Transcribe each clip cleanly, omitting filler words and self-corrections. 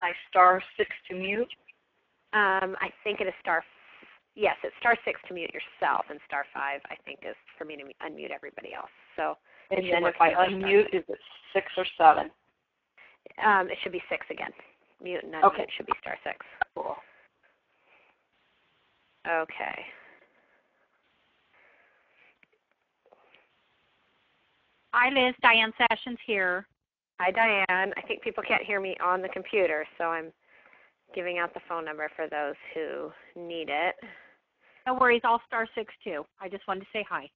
I *6 to mute. I think it is yes, it's *6 to mute yourself, and *5 I think is for me to unmute everybody else. So and then if I unmute, is it 6 or 7? It should be 6 again. Mute and unmute should be *6. Cool. Okay. Hi, Liz. Diane Sessions here. Hi, Diane. I think people can't hear me on the computer, so I'm giving out the phone number for those who need it. No worries. I'll *6 too. I just wanted to say hi.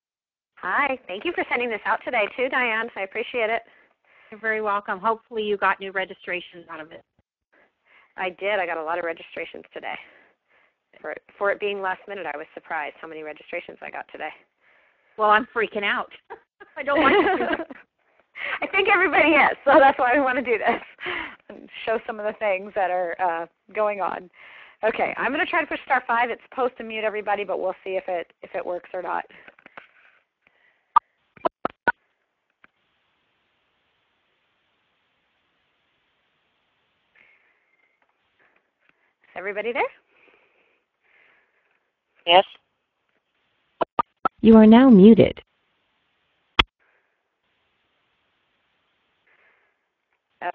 Hi. Thank you for sending this out today too, Diane. I appreciate it. You're very welcome. Hopefully you got new registrations out of it. I did. I got a lot of registrations today. For it being last minute, I was surprised how many registrations I got today. Well, I'm freaking out. I don't like it. I think everybody is, so that's why we want to do this and show some of the things that are going on. Okay, I'm going to try to push *5. It's supposed to mute everybody, but we'll see if it works or not. Is everybody there? Yes. You are now muted.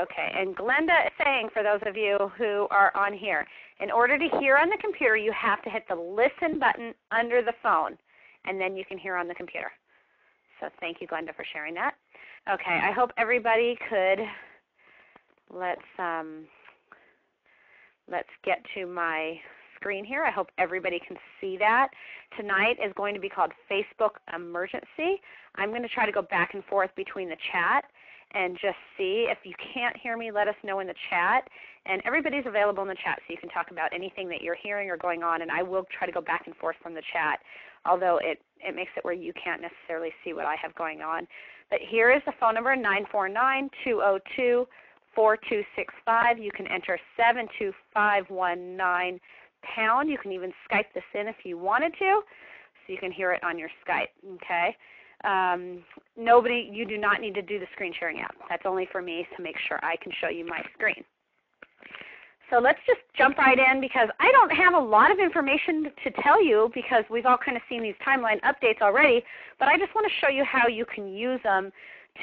Okay, and Glenda is saying, for those of you who are on here, in order to hear on the computer, you have to hit the listen button under the phone, and then you can hear on the computer. So thank you, Glenda, for sharing that. Okay, I hope everybody could, let's get to my screen here. I hope everybody can see that. Tonight is going to be called Facebook Emergency. I'm going to try to go back and forth between the chat and just see. If you can't hear me, let us know in the chat. And everybody's available in the chat, so you can talk about anything that you're hearing or going on, and I will try to go back and forth from the chat, although it makes it where you can't necessarily see what I have going on. But here is the phone number, 949-202-4265. You can enter 72519#. You can even Skype this in if you wanted to, so you can hear it on your Skype, okay? You do not need to do the screen sharing app. That's only for me to make sure I can show you my screen. So let's just jump right in, because I don't have a lot of information to tell you, because we've all kind of seen these timeline updates already, but I just want to show you how you can use them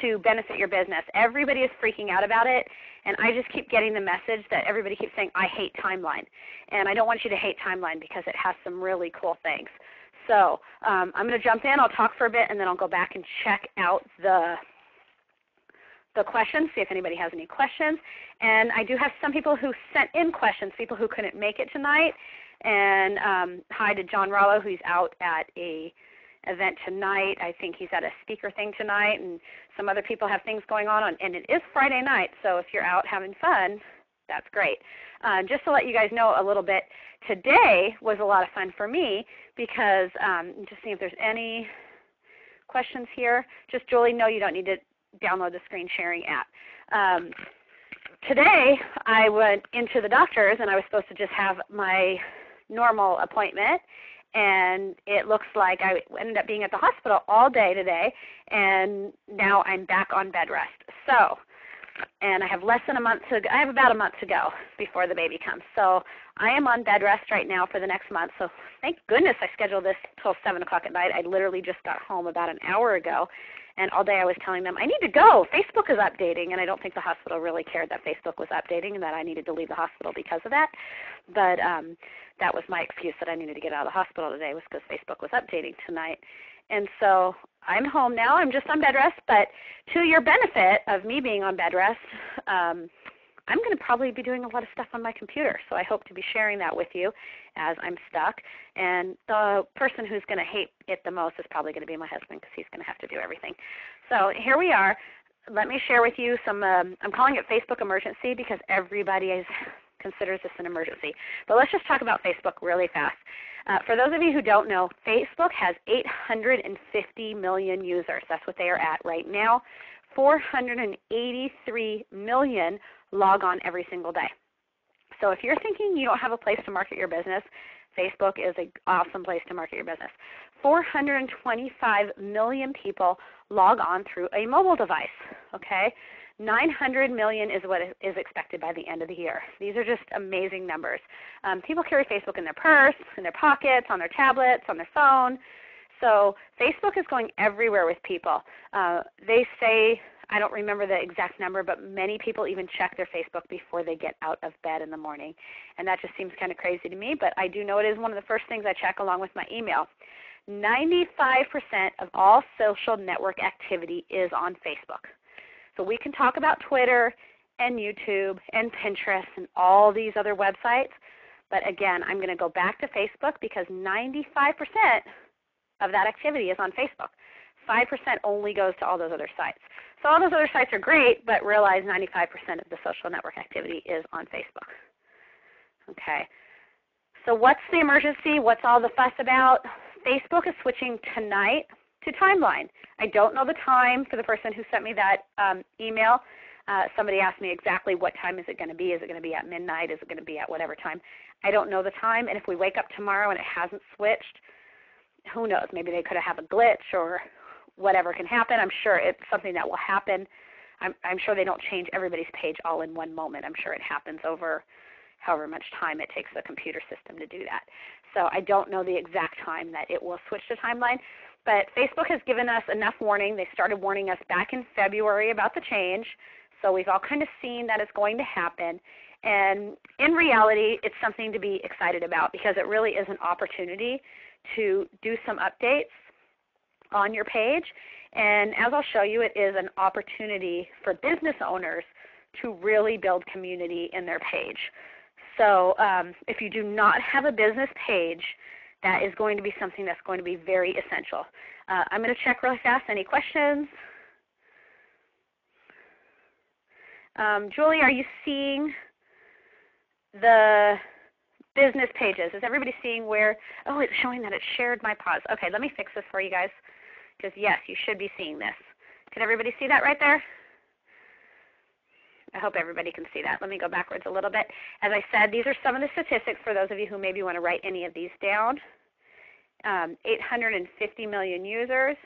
to benefit your business. Everybody is freaking out about it, and I just keep getting the message that everybody keeps saying, I hate Timeline. And I don't want you to hate Timeline, because it has some really cool things. So I'm going to jump in. I'll talk for a bit, and then I'll go back and check out the questions, see if anybody has any questions. And I do have some people who sent in questions, people who couldn't make it tonight. And hi to John Rollo, who's out at a event tonight. I think he's at a speaker thing tonight, and some other people have things going on, and it is Friday night, so if you're out having fun, that's great. Just to let you guys know a little bit, today was a lot of fun for me, because just seeing if there's any questions here. Just Julie, no, you don't need to download the screen sharing app. Today I went into the doctor's, and I was supposed to just have my normal appointment, and it looks like I ended up being at the hospital all day today, and now I'm back on bed rest. So, and I have less than a month to go. I have about a month to go before the baby comes. So I am on bed rest right now for the next month. So thank goodness I scheduled this till 7 o'clock at night. I literally just got home about an hour ago, and all day I was telling them, I need to go. Facebook is updating, and I don't think the hospital really cared that Facebook was updating and that I needed to leave the hospital because of that. But that was my excuse that I needed to get out of the hospital today, was because Facebook was updating tonight. And so I'm home now. I'm just on bed rest. But to your benefit of me being on bed rest, I'm going to probably be doing a lot of stuff on my computer. So I hope to be sharing that with you as I'm stuck. And the person who's going to hate it the most is probably going to be my husband, because he's going to have to do everything. So here we are. Let me share with you some, I'm calling it Facebook Emergency because everybody considers this an emergency. But let's just talk about Facebook really fast. For those of you who don't know, Facebook has 850 million users. That's what they are at right now. 483 million log on every single day. So if you're thinking you don't have a place to market your business, Facebook is an awesome place to market your business. 425 million people log on through a mobile device. Okay? 900 million is what is expected by the end of the year. These are just amazing numbers. People carry Facebook in their purse, in their pockets, on their tablets, on their phone. So Facebook is going everywhere with people. They say, I don't remember the exact number, but many people even check their Facebook before they get out of bed in the morning. And that just seems kind of crazy to me, but I do know it is one of the first things I check along with my email. 95% of all social network activity is on Facebook. So we can talk about Twitter and YouTube and Pinterest and all these other websites, but again, I'm going to go back to Facebook because 95% of that activity is on Facebook. 5% only goes to all those other sites. So all those other sites are great, but realize 95% of the social network activity is on Facebook. Okay. So what's the emergency? What's all the fuss about? Facebook is switching tonight to Timeline. I don't know the time for the person who sent me that email. Somebody asked me exactly what time is it going to be. Is it going to be at midnight? Is it going to be at whatever time? I don't know the time, and if we wake up tomorrow and it hasn't switched, who knows? Maybe they could have a glitch or whatever can happen. I'm sure it's something that will happen. I'm sure they don't change everybody's page all in one moment. I'm sure it happens over however much time it takes the computer system to do that. So I don't know the exact time that it will switch to Timeline. But Facebook has given us enough warning. They started warning us back in February about the change. So we've all kind of seen that it's going to happen. And in reality, it's something to be excited about because it really is an opportunity to do some updates on your page. And as I'll show you, it is an opportunity for business owners to really build community in their page. So if you do not have a business page, that is going to be something that's going to be very essential. I'm going to check really fast. Any questions? Julie, are you seeing the business pages? Is everybody seeing where? Oh, it's showing that it shared my pause. Okay, let me fix this for you guys because, yes, you should be seeing this. Can everybody see that right there? I hope everybody can see that. Let me go backwards a little bit. As I said, these are some of the statistics for those of you who maybe want to write any of these down. 850 million users,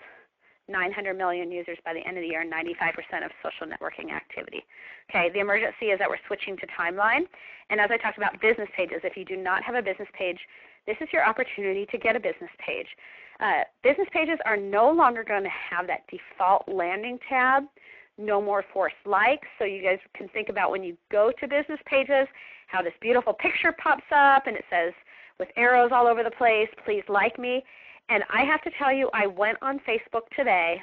900 million users by the end of the year, 95% of social networking activity. Okay, the emergency is that we're switching to Timeline. And as I talked about business pages, if you do not have a business page, this is your opportunity to get a business page. Business pages are no longer going to have that default landing tab. No more forced likes. So you guys can think about when you go to business pages, how this beautiful picture pops up and it says with arrows all over the place, please like me. And I have to tell you, I went on Facebook today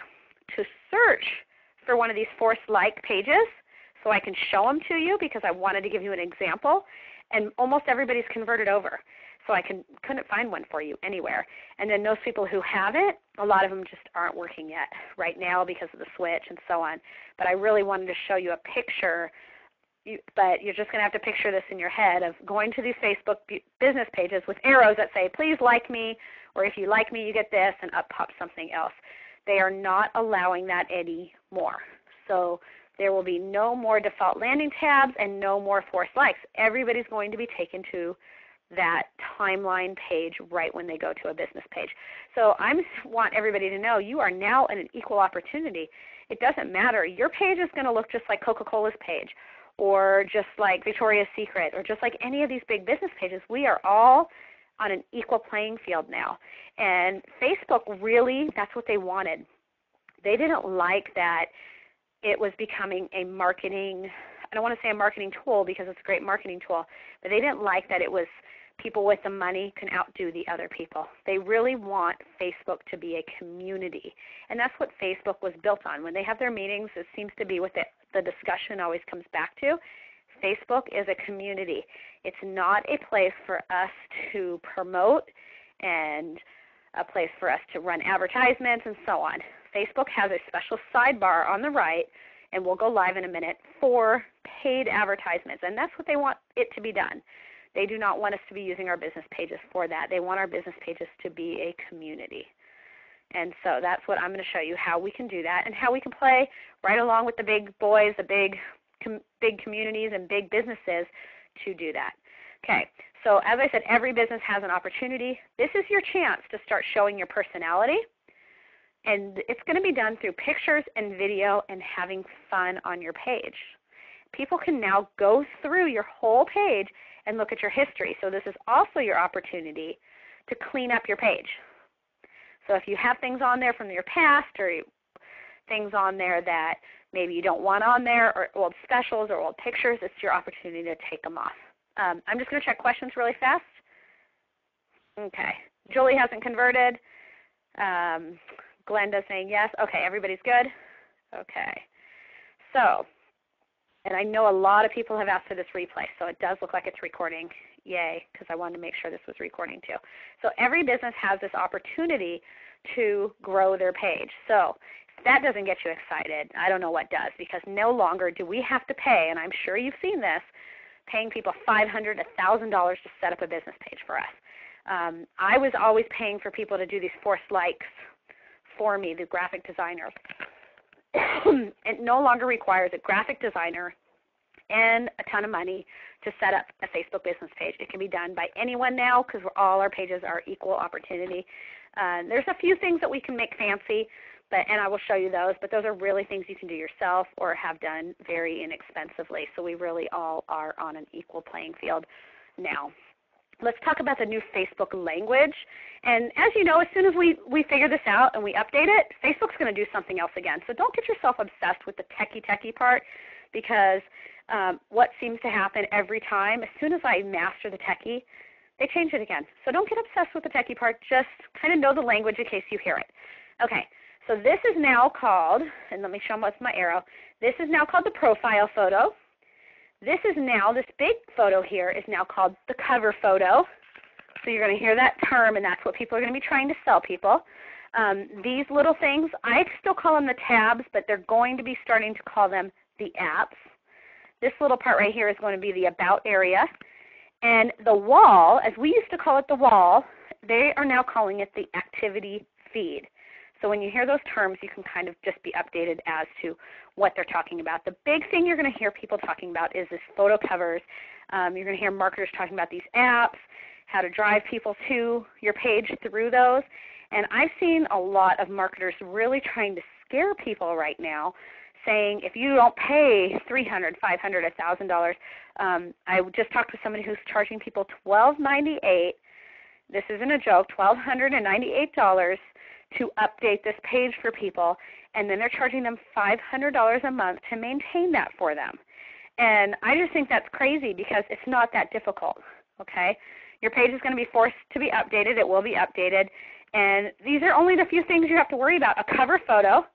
to search for one of these forced like pages so I can show them to you because I wanted to give you an example. And almost everybody's converted over. So I couldn't find one for you anywhere. And then those people who have it, a lot of them just aren't working yet right now because of the switch and so on. But I really wanted to show you a picture, but you're just going to have to picture this in your head of going to these Facebook business pages with arrows that say, please like me, or if you like me, you get this, and up pops something else. They are not allowing that anymore. So there will be no more default landing tabs and no more forced likes. Everybody's going to be taken to that Timeline page right when they go to a business page. So I want everybody to know you are now in an equal opportunity. It doesn't matter. Your page is going to look just like Coca-Cola's page or just like Victoria's Secret or just like any of these big business pages. We are all on an equal playing field now. And Facebook really, that's what they wanted. They didn't like that it was becoming a marketing, I don't want to say a marketing tool because it's a great marketing tool, but they didn't like that it was people with the money can outdo the other people. They really want Facebook to be a community. And that's what Facebook was built on. When they have their meetings, it seems to be what the discussion always comes back to. Facebook is a community. It's not a place for us to promote and a place for us to run advertisements and so on. Facebook has a special sidebar on the right, and we'll go live in a minute, for paid advertisements. And that's what they want it to be done. They do not want us to be using our business pages for that. They want our business pages to be a community. And so that's what I'm going to show you, how we can do that and how we can play right along with the big boys, the big communities and big businesses to do that. Okay, so as I said, every business has an opportunity. This is your chance to start showing your personality And it's going to be done through pictures and video and having fun on your page. People can now go through your whole page and look at your history. So this is also your opportunity to clean up your page. So if you have things on there from your past or things on there that maybe you don't want on there, or old specials or old pictures, it's your opportunity to take them off. I'm just going to check questions really fast. Okay. Julie hasn't converted. Glenda's saying yes. Okay, everybody's good? Okay. So, and I know a lot of people have asked for this replay, so it does look like it's recording. Yay, because I wanted to make sure this was recording too. So every business has this opportunity to grow their page. So if that doesn't get you excited, I don't know what does, because no longer do we have to pay, and I'm sure you've seen this, paying people $500, $1,000 to set up a business page for us. I was always paying for people to do these forced likes for me, the graphic designer. It no longer requires a graphic designer and a ton of money to set up a Facebook business page. It can be done by anyone now because all our pages are equal opportunity. There's a few things that we can make fancy, and I will show you those, but those are really things you can do yourself or have done very inexpensively. So we really all are on an equal playing field now. Let's talk about the new Facebook language. And as you know, as soon as we figure this out and we update it, Facebook's going to do something else again. So don't get yourself obsessed with the techie part, because what seems to happen every time, as soon as I master the techie, they change it again. So don't get obsessed with the techie part. Just kind of know the language in case you hear it. Okay, so this is now called, and let me show them what's my arrow, this is now called the profile photo. This is now, this big photo here is now called the cover photo. So you're going to hear that term, and that's what people are going to be trying to sell people. These little things, I still call them the tabs, but they're going to be starting to call them the apps. This little part right here is going to be the about area. And the wall, as we used to call it the wall, they are now calling it the activity feed. So when you hear those terms, you can kind of just be updated as to what they're talking about. The big thing you're going to hear people talking about is this photo covers. You're going to hear marketers talking about these apps, how to drive people to your page through those. And I've seen a lot of marketers really trying to scare people right now, saying if you don't pay $300, $500, $1,000, I just talked to somebody who's charging people $1,298. This isn't a joke, $1,298 to update this page for people, and then they're charging them $500 a month to maintain that for them. And I just think that's crazy because it's not that difficult, okay? Your page is going to be forced to be updated. It will be updated. And these are only the few things you have to worry about. A cover photo,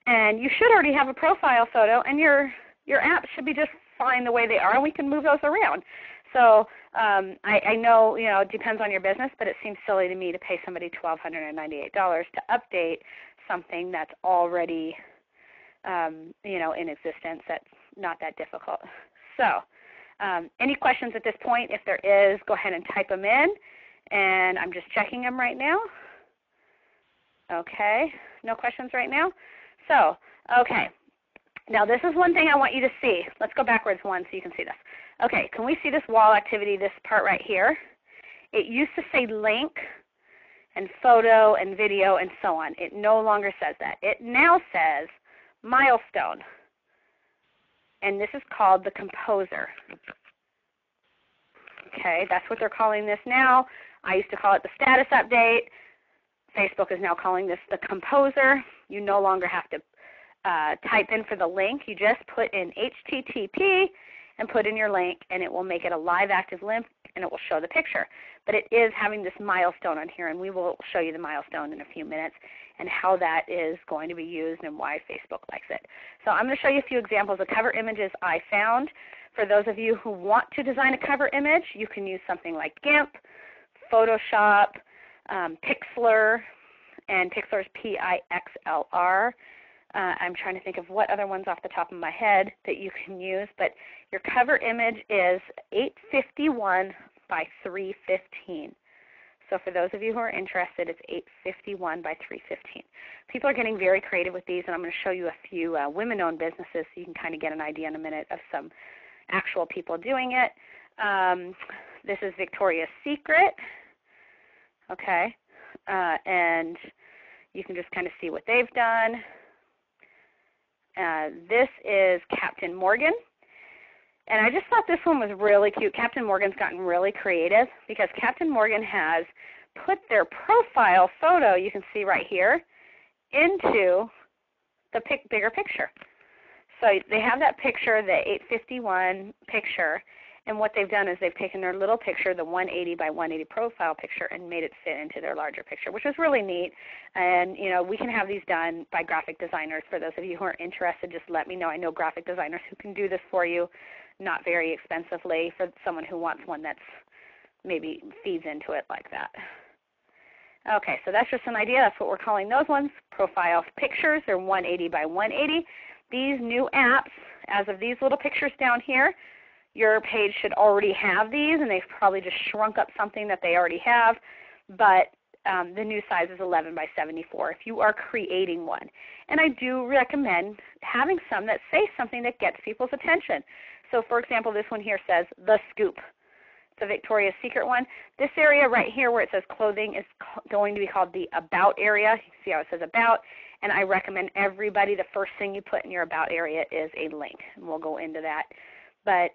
and you should already have a profile photo, and your apps should be just fine the way they are, and we can move those around. So I know, it depends on your business, but it seems silly to me to pay somebody $1,298 to update something that's already, in existence. That's not that difficult. So any questions at this point? If there is, go ahead and type them in, and I'm just checking them right now. Okay, no questions right now? So, okay. Now this is one thing I want you to see. Let's go backwards one so you can see this. Okay, can we see this wall activity, this part right here? It used to say link and photo and video and so on. It no longer says that. It now says milestone. And this is called the composer. Okay, that's what they're calling this now. I used to call it the status update. Facebook is now calling this the composer. You no longer have to type in for the link. You just put in HTTP and put in your link, and it will make it a live active link, and it will show the picture. But it is having this milestone on here, and we will show you the milestone in a few minutes and how that is going to be used and why Facebook likes it. So I'm going to show you a few examples of cover images I found. For those of you who want to design a cover image, you can use something like GIMP, Photoshop, Pixlr, and Pixlr is Pixlr. I'm trying to think of what other ones off the top of my head that you can use, but your cover image is 851 by 315. So for those of you who are interested, it's 851 by 315. People are getting very creative with these, and I'm going to show you a few women-owned businesses so you can kind of get an idea in a minute of some actual people doing it. This is Victoria's Secret, okay, and You can just kind of see what they've done. This is Captain Morgan. And I just thought this one was really cute. Captain Morgan's gotten really creative because Captain Morgan has put their profile photo, you can see right here, into the bigger picture. So they have that picture, the 851 picture, and what they've done is they've taken their little picture, the 180 by 180 profile picture, and made it fit into their larger picture, which is really neat. And we can have these done by graphic designers. For those of you who are interested, just let me know. I know graphic designers who can do this for you, not very expensively, for someone who wants one that's maybe feeds into it like that. Okay, so that's just an idea. That's what we're calling those ones, profile pictures. They're 180 by 180. These new apps, as of these little pictures down here, your page should already have these, and they've probably just shrunk up something that they already have, but the new size is 11 by 74 if you are creating one. And I do recommend having some that say something that gets people's attention. So for example, this one here says, The Scoop. It's a Victoria's Secret one. This area right here where it says clothing is going to be called the About area. You can see how it says About. And I recommend everybody, the first thing you put in your About area is a link. And we'll go into that. But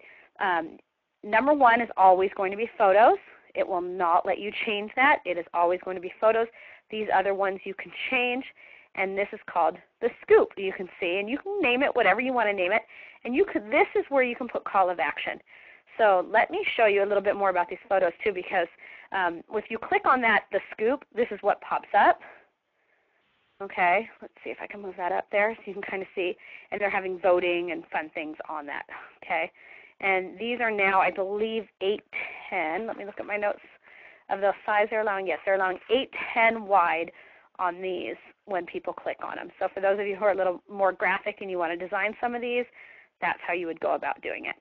number one is always going to be photos. It will not let you change that. It is always going to be photos. These other ones you can change. And this is called The Scoop, you can see. And you can name it whatever you want to name it. And this is where you can put call of action. So let me show you a little bit more about these photos too, because if you click on that, The Scoop, this is what pops up. Okay, let's see if I can move that up there so you can kind of see. And they're having voting and fun things on that. Okay, and these are now, I believe, 810. Let me look at my notes of the size they're allowing. Yes, they're allowing 810 wide on these when people click on them. So for those of you who are a little more graphic and you want to design some of these, that's how you would go about doing it.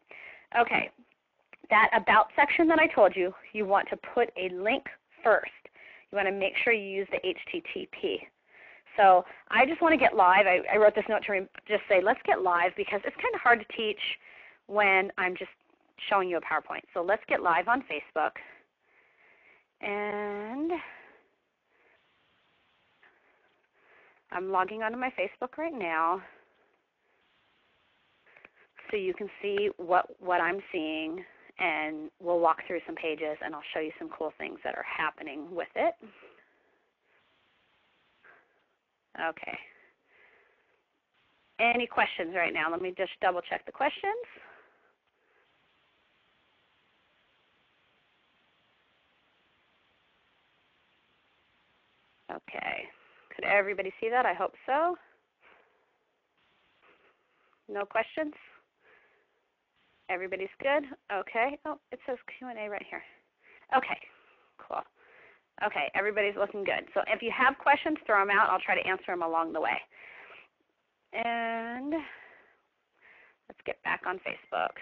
Okay, that About section that I told you, you want to put a link first. You want to make sure you use the HTTP. So I just want to get live. I wrote this note to just say, let's get live, because it's kind of hard to teach when I'm just showing you a PowerPoint. So let's get live on Facebook. And I'm logging onto my Facebook right now so you can see what I'm seeing, and we'll walk through some pages and I'll show you some cool things that are happening with it. Okay. Any questions right now? Let me just double check the questions. Okay. Could everybody see that? I hope so. No questions? Everybody's good? Okay. Oh, it says Q&A right here. Okay. Cool. Okay, everybody's looking good. So if you have questions, throw them out. I'll try to answer them along the way. And let's get back on Facebook.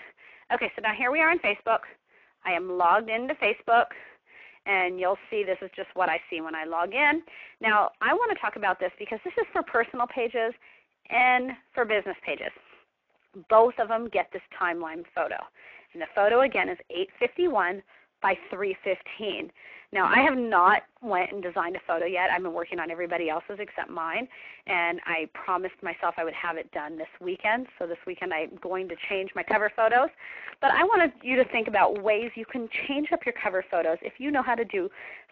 Okay, so now here we are on Facebook. I am logged into Facebook, and you'll see this is just what I see when I log in. Now, I want to talk about this because this is for personal pages and for business pages. Both of them get this timeline photo. And the photo, again, is 851 by 315. Now, I have not went and designed a photo yet. I've been working on everybody else's except mine, and I promised myself I would have it done this weekend. So this weekend I'm going to change my cover photos. But I wanted you to think about ways you can change up your cover photos. If you know how to do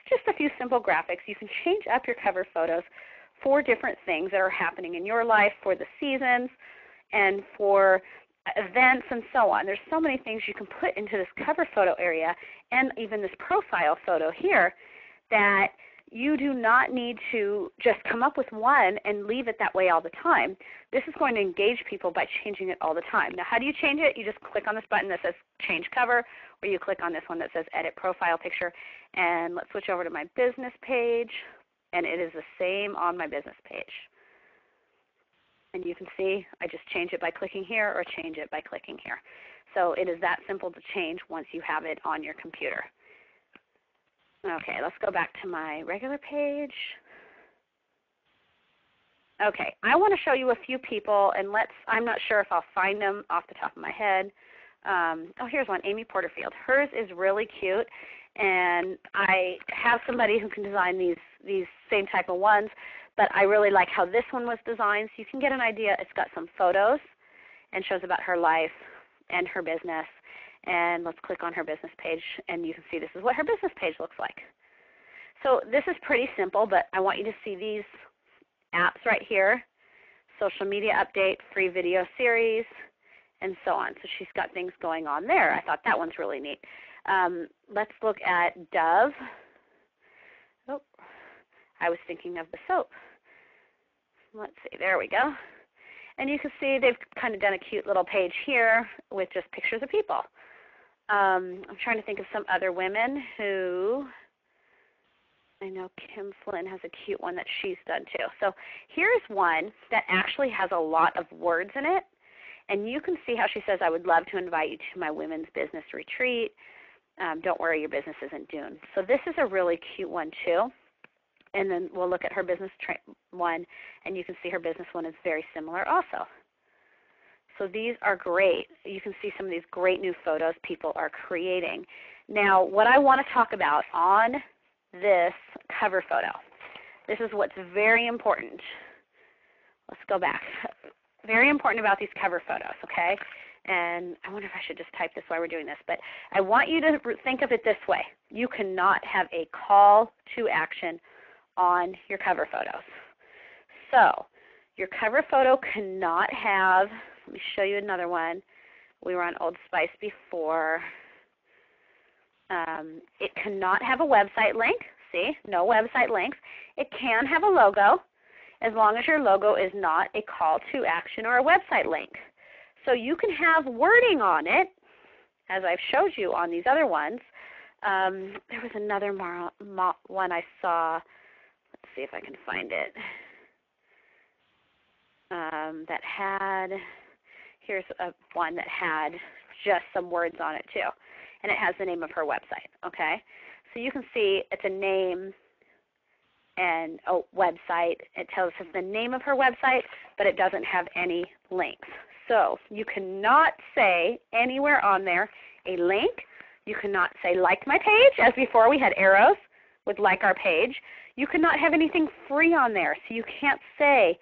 just a few simple graphics, you can change up your cover photos for different things that are happening in your life, for the seasons, and for events and so on. There's so many things you can put into this cover photo area and even this profile photo here that you do not need to just come up with one and leave it that way all the time. This is going to engage people by changing it all the time. Now, how do you change it? You just click on this button that says Change Cover, or you click on this one that says Edit Profile Picture. And let's switch over to my business page, and it is the same on my business page. And you can see I just change it by clicking here or change it by clicking here. So it is that simple to change once you have it on your computer. Okay, let's go back to my regular page. Okay, I want to show you a few people, and I'm not sure if I'll find them off the top of my head. Oh, here's one, Amy Porterfield. Hers is really cute, and I have somebody who can design these same type of ones. But I really like how this one was designed, so you can get an idea. It's got some photos and shows about her life and her business. And let's click on her business page, and you can see this is what her business page looks like. So this is pretty simple, but I want you to see these apps right here: social media update, free video series, and so on. So she's got things going on there. I thought that one's really neat. Let's look at Dove. Oh, I was thinking of the soap. Let's see, there we go. And you can see they've kind of done a cute little page here with just pictures of people. I'm trying to think of some other women who, I know Kim Flynn has a cute one that she's done too. So here's one that actually has a lot of words in it. And you can see how she says, I would love to invite you to my women's business retreat. Don't worry, your business isn't doomed. So this is a really cute one too. And then we'll look at her business one, and you can see her business one is very similar also. So these are great. You can see some of these great new photos people are creating. Now, what I want to talk about on this cover photo, this is what's very important. Let's go back. Very important about these cover photos, okay? And I wonder if I should just type this while we're doing this, but I want you to think of it this way. You cannot have a call to action on your cover photos. So your cover photo cannot have, let me show you another one. We were on Old Spice before. It cannot have a website link. See, no website links. It can have a logo as long as your logo is not a call to action or a website link. So you can have wording on it, as I've showed you on these other ones. There was another one I saw. Let's see if I can find it. That had, here's one that had just some words on it too. And it has the name of her website, okay? So you can see it's a name and a website. It tells us the name of her website, but it doesn't have any links. So you cannot say anywhere on there a link. You cannot say like my page, as before we had arrows with like our page. You cannot have anything free on there. So you can't say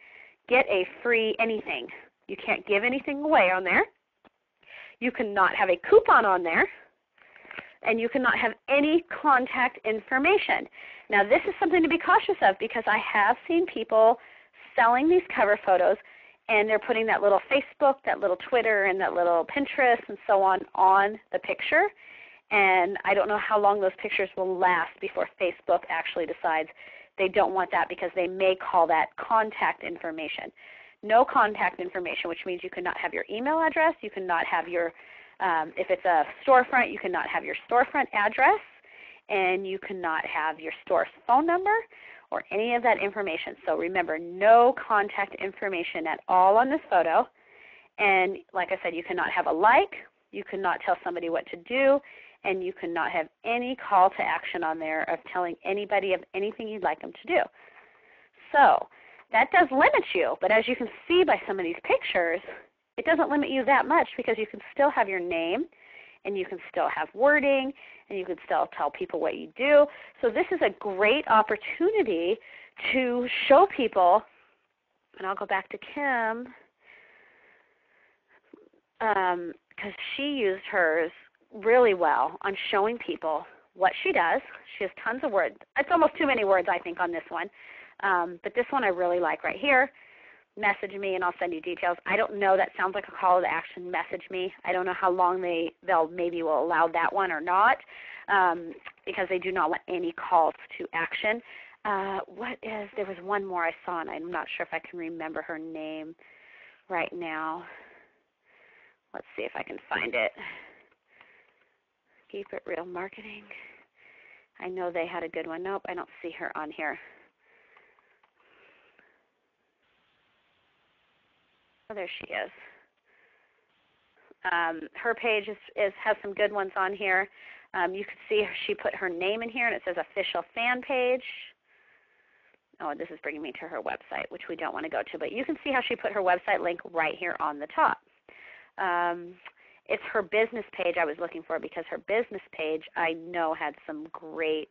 get a free anything. You can't give anything away on there. You cannot have a coupon on there. And you cannot have any contact information. Now this is something to be cautious of because I have seen people selling these cover photos and they're putting that little Facebook, that little Twitter, and that little Pinterest and so on the picture. And I don't know how long those pictures will last before Facebook actually decides they don't want that because they may call that contact information. No contact information, which means you cannot have your email address, you cannot have your if it's a storefront, you cannot have your storefront address, and you cannot have your store's phone number or any of that information. So remember, no contact information at all on this photo. And like I said, you cannot have a like, you cannot tell somebody what to do, and you cannot have any call to action on there of telling anybody of anything you'd like them to do. So that does limit you, but as you can see by some of these pictures, it doesn't limit you that much because you can still have your name and you can still have wording and you can still tell people what you do. So this is a great opportunity to show people, and I'll go back to Kim because she used hers really well on showing people what she does. She has tons of words. It's almost too many words, I think, on this one. But this one I really like right here. Message me and I'll send you details. I don't know. That sounds like a call to action. Message me. I don't know how long they'll maybe will allow that one or not because they do not want any calls to action. There was one more I saw and I'm not sure if I can remember her name right now. Let's see if I can find it. Keep It Real Marketing. I know they had a good one. Nope, I don't see her on here. Oh, there she is. Her page has some good ones on here. You can see she put her name in here, and it says official fan page. Oh, this is bringing me to her website, which we don't want to go to. But you can see how she put her website link right here on the top. It's her business page I was looking for because her business page I know had some great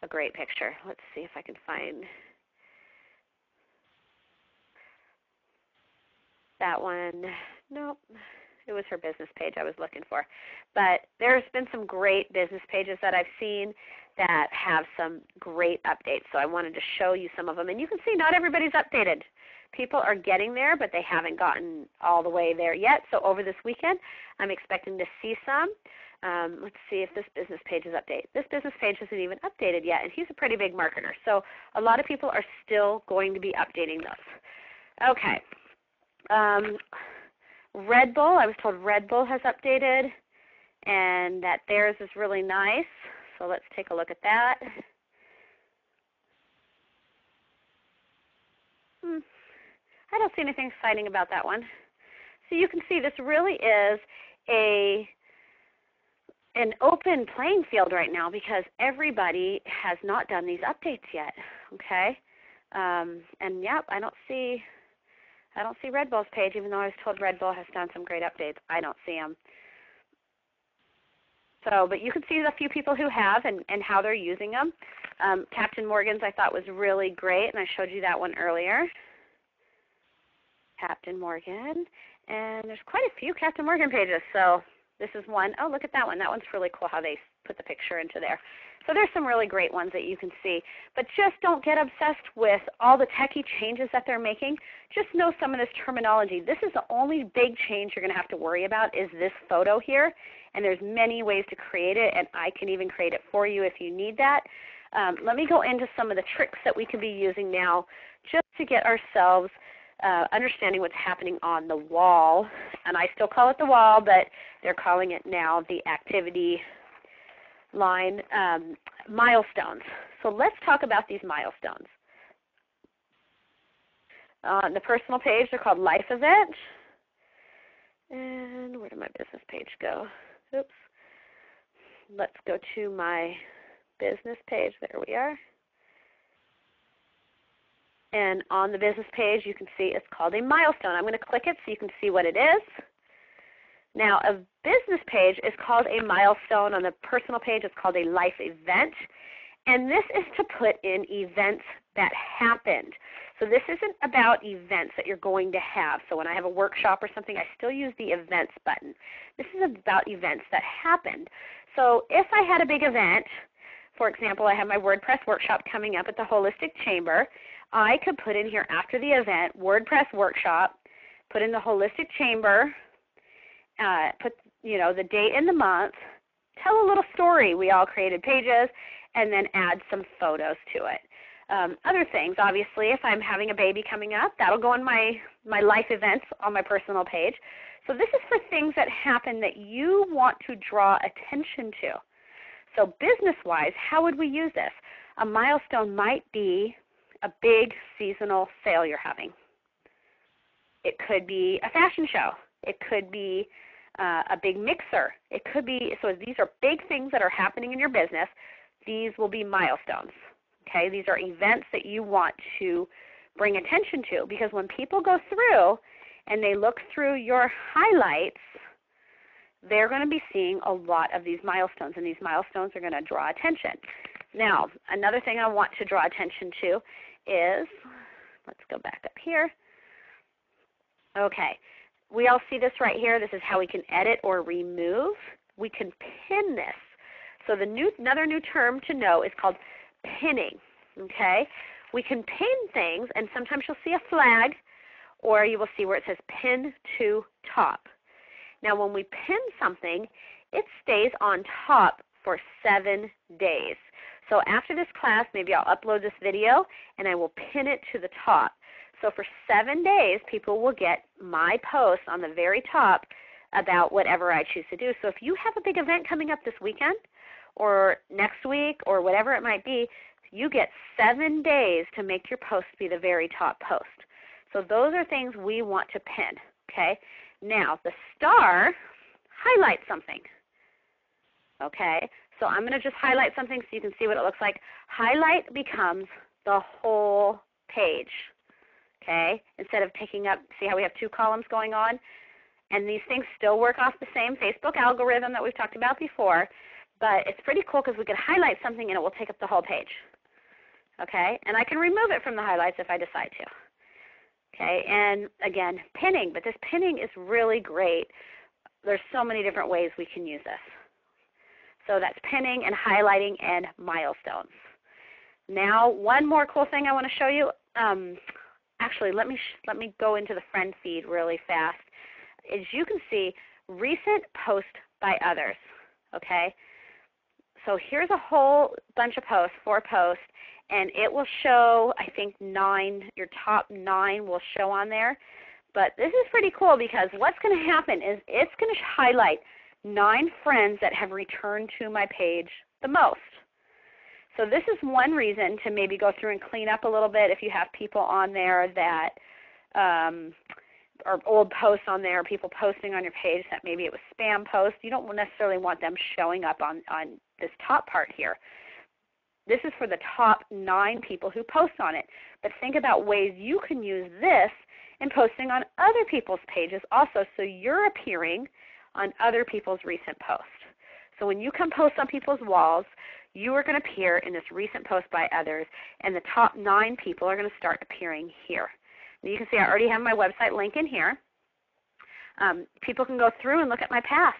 a great picture. Let's see if I can find that one. Nope. It was her business page I was looking for. But there's been some great business pages that I've seen that have some great updates. So I wanted to show you some of them. And you can see not everybody's updated. People are getting there, but they haven't gotten all the way there yet. So over this weekend, I'm expecting to see some. Let's see if this business page is updated. This business page isn't even updated yet, and he's a pretty big marketer. So a lot of people are still going to be updating those. Okay. Red Bull, I was told Red Bull has updated and that theirs is really nice. So let's take a look at that. I don't see anything exciting about that one. So you can see this really is an open playing field right now because everybody has not done these updates yet. Okay, and yep, I don't see Red Bull's page, even though I was told Red Bull has done some great updates. I don't see them. So, but you can see a few people who have and how they're using them. Captain Morgan's I thought was really great, and I showed you that one earlier. Captain Morgan, and there's quite a few Captain Morgan pages. So this is one. Oh, look at that one. That one's really cool how they put the picture into there. So there's some really great ones that you can see. But just don't get obsessed with all the techie changes that they're making. Just know some of this terminology. This is the only big change you're going to have to worry about is this photo here. And there's many ways to create it, and I can even create it for you if you need that. Let me go into some of the tricks that we can be using now just to get ourselves understanding what's happening on the wall. And I still call it the wall, but they're calling it now the activity line milestones. So let's talk about these milestones. On the personal page, they're called Life Event. And where did my business page go? Oops. Let's go to my business page. There we are. And on the business page, you can see it's called a milestone. I'm going to click it so you can see what it is. Now, a business page is called a milestone. On the personal page, it's called a life event. And this is to put in events that happened. So this isn't about events that you're going to have. So when I have a workshop or something, I still use the events button. This is about events that happened. So if I had a big event, for example, I have my WordPress workshop coming up at the Holistic Chamber, I could put in here after the event, WordPress workshop, put in the Holistic Chamber, put the date and the month, tell a little story. We all created pages, and then add some photos to it. Other things, obviously, if I'm having a baby coming up, that'll go on my life events on my personal page. So this is for things that happen that you want to draw attention to. So business-wise, how would we use this? A milestone might be a big seasonal sale you're having. It could be a fashion show. It could be a big mixer. It could be, so these are big things that are happening in your business. These will be milestones. Okay, these are events that you want to bring attention to, because when people go through and they look through your highlights, they're going to be seeing a lot of these milestones, and these milestones are going to draw attention. Now, another thing I want to draw attention to is, let's go back up here. Okay, we all see this right here. This is how we can edit or remove. We can pin this. So another new term to know is called pinning. Okay, we can pin things, and sometimes you'll see a flag, or you will see where it says pin to top. Now, when we pin something, it stays on top for 7 days. So after this class, maybe I'll upload this video, and I will pin it to the top. So for 7 days, people will get my post on the very top about whatever I choose to do. So if you have a big event coming up this weekend or next week or whatever it might be, you get 7 days to make your post be the very top post. So those are things we want to pin. Okay. Now the star highlights something. Okay. So I'm going to just highlight something so you can see what it looks like. Highlight becomes the whole page. Okay. Instead of taking up, see how we have 2 columns going on? And these things still work off the same Facebook algorithm that we've talked about before. but it's pretty cool because we can highlight something and it will take up the whole page. Okay, and I can remove it from the highlights if I decide to. Okay, and again, pinning, but this pinning is really great. There's so many different ways we can use this. So that's pinning and highlighting and milestones. Now, one more cool thing I want to show you. Actually, let me go into the friend feed really fast. As you can see, recent post by others. Okay, so here's a whole bunch of posts, 4 posts. And it will show, I think 9, your top 9 will show on there. But this is pretty cool because what's going to happen is it's going to highlight 9 friends that have returned to my page the most. So this is one reason to maybe go through and clean up a little bit if you have people on there that, or old posts on there, people posting on your page that maybe it was spam posts. You don't necessarily want them showing up on this top part here. This is for the top 9 people who post on it. But think about ways you can use this in posting on other people's pages also, so you're appearing on other people's recent posts. So when you come post on people's walls, you are going to appear in this recent post by others, and the top 9 people are going to start appearing here. And you can see I already have my website link in here. People can go through and look at my past.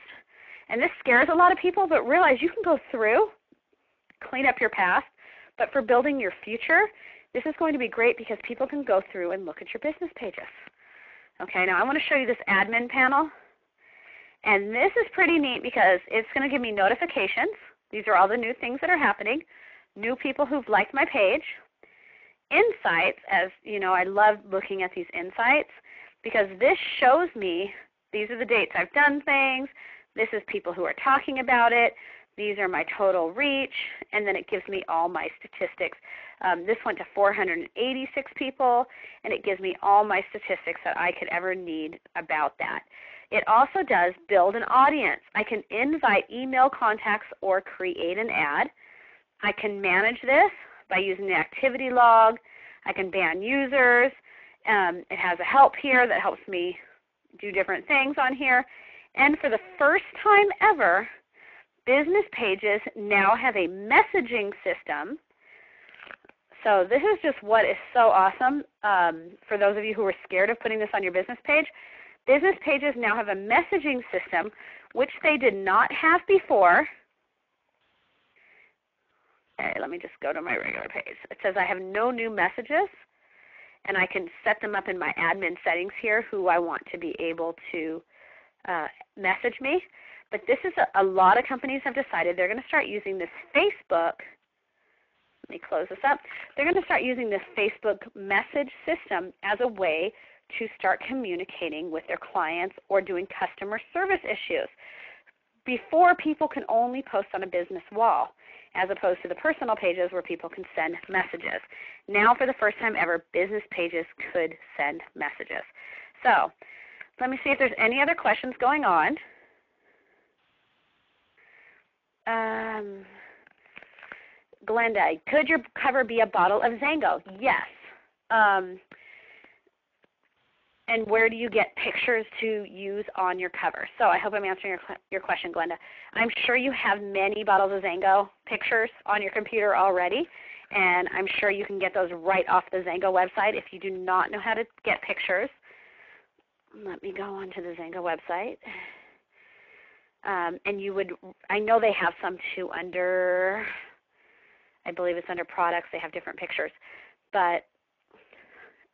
And this scares a lot of people, but realize you can go through, clean up your past, but for building your future, this is going to be great because people can go through and look at your business pages. Okay, now I want to show you this admin panel. And this is pretty neat because it's going to give me notifications. These are all the new things that are happening, new people who've liked my page. Insights, as you know, I love looking at these insights because this shows me these are the dates I've done things. This is people who are talking about it. These are my total reach, and then it gives me all my statistics. This went to 486 people, and it gives me all my statistics that I could ever need about that. It also does build an audience. I can invite email contacts or create an ad. I can manage this by using the activity log. I can ban users. It has a help here that helps me do different things on here. And for the first time ever, business pages now have a messaging system. So this is just what is so awesome for those of you who are scared of putting this on your business page. Business pages now have a messaging system, which they did not have before. Okay, let me just go to my regular page. It says I have no new messages, and I can set them up in my admin settings here who I want to be able to message me. But this is a lot of companies have decided they're going to start using this Facebook. Let me close this up. They're going to start using this Facebook message system as a way to start communicating with their clients or doing customer service issues. Before, people can only post on a business wall as opposed to the personal pages where people can send messages. Now, for the first time ever, business pages could send messages. So let me see if there's any other questions going on. Glenda, could your cover be a bottle of Zango? Yes. And where do you get pictures to use on your cover? So I hope I'm answering your question, Glenda. I'm sure you have many bottles of Zango pictures on your computer already, and I'm sure you can get those right off the Zango website. If you do not know how to get pictures, let me go on to the Zango website. And you would, I know they have some too under, I believe it's under products. They have different pictures. But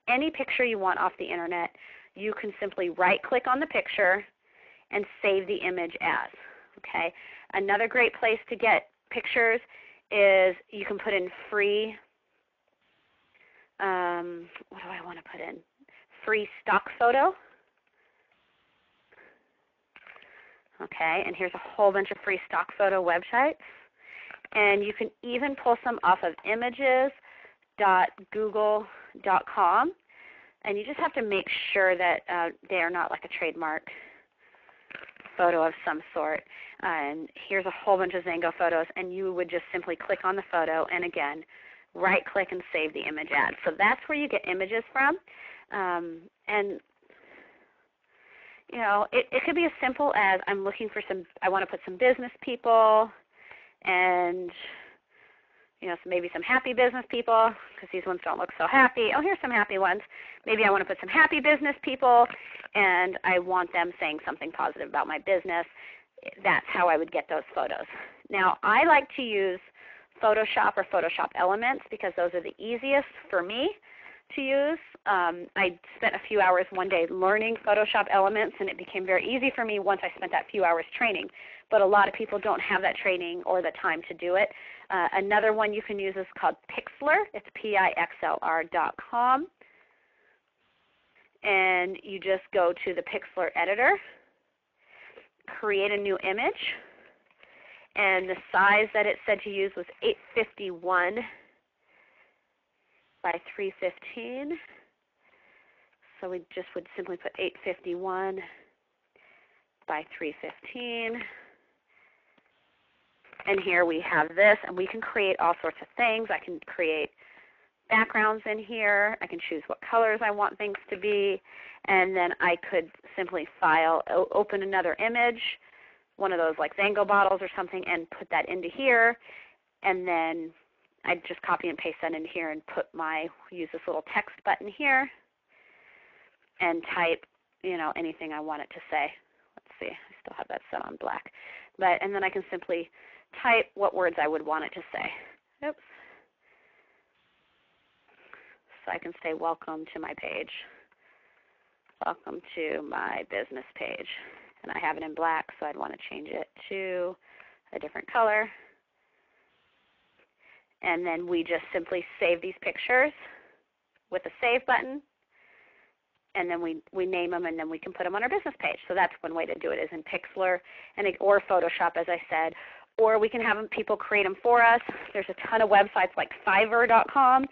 any picture you want off the internet, you can simply right-click on the picture and save the image as. Okay. Another great place to get pictures is you can put in free, what do I want to put in? Free stock photo. Okay, and here's a whole bunch of free stock photo websites. And you can even pull some off of images.google.com. And you just have to make sure that they are not like a trademark photo of some sort. And here's a whole bunch of Zango photos, and you would just simply click on the photo and, again, right-click and save the image as. So that's where you get images from. And you know, it could be as simple as I'm looking for some, I want to put some business people, and so maybe some happy business people, because these ones don't look so happy. Oh, here's some happy ones. Maybe I want to put some happy business people, and I want them saying something positive about my business. That's how I would get those photos. Now, I like to use Photoshop or Photoshop Elements because those are the easiest for me to use. I spent a few hours one day learning Photoshop Elements, and it became very easy for me once I spent that few hours training. But a lot of people don't have that training or the time to do it. Another one you can use is called Pixlr. It's Pixlr.com. And you just go to the Pixlr editor, create a new image, and the size that it said to use was 851 by 315. So we just would simply put 851 by 315. And here we have this, and we can create all sorts of things. I can create backgrounds in here. I can choose what colors I want things to be. And then I could simply open another image, one of those like Zango bottles or something, and put that into here. And then I'd just copy and paste that in here and use this little text button here and type, anything I want it to say. Let's see, I still have that set on black. And then I can simply type what words I would want it to say. Oops. So I can say, welcome to my page. Welcome to my business page. And I have it in black, so I'd want to change it to a different color. And then we just simply save these pictures with a Save button. And then we name them, and then we can put them on our business page. So that's one way to do it, is in Pixlr or Photoshop, as I said. Or we can have people create them for us. There's a ton of websites like Fiverr.com,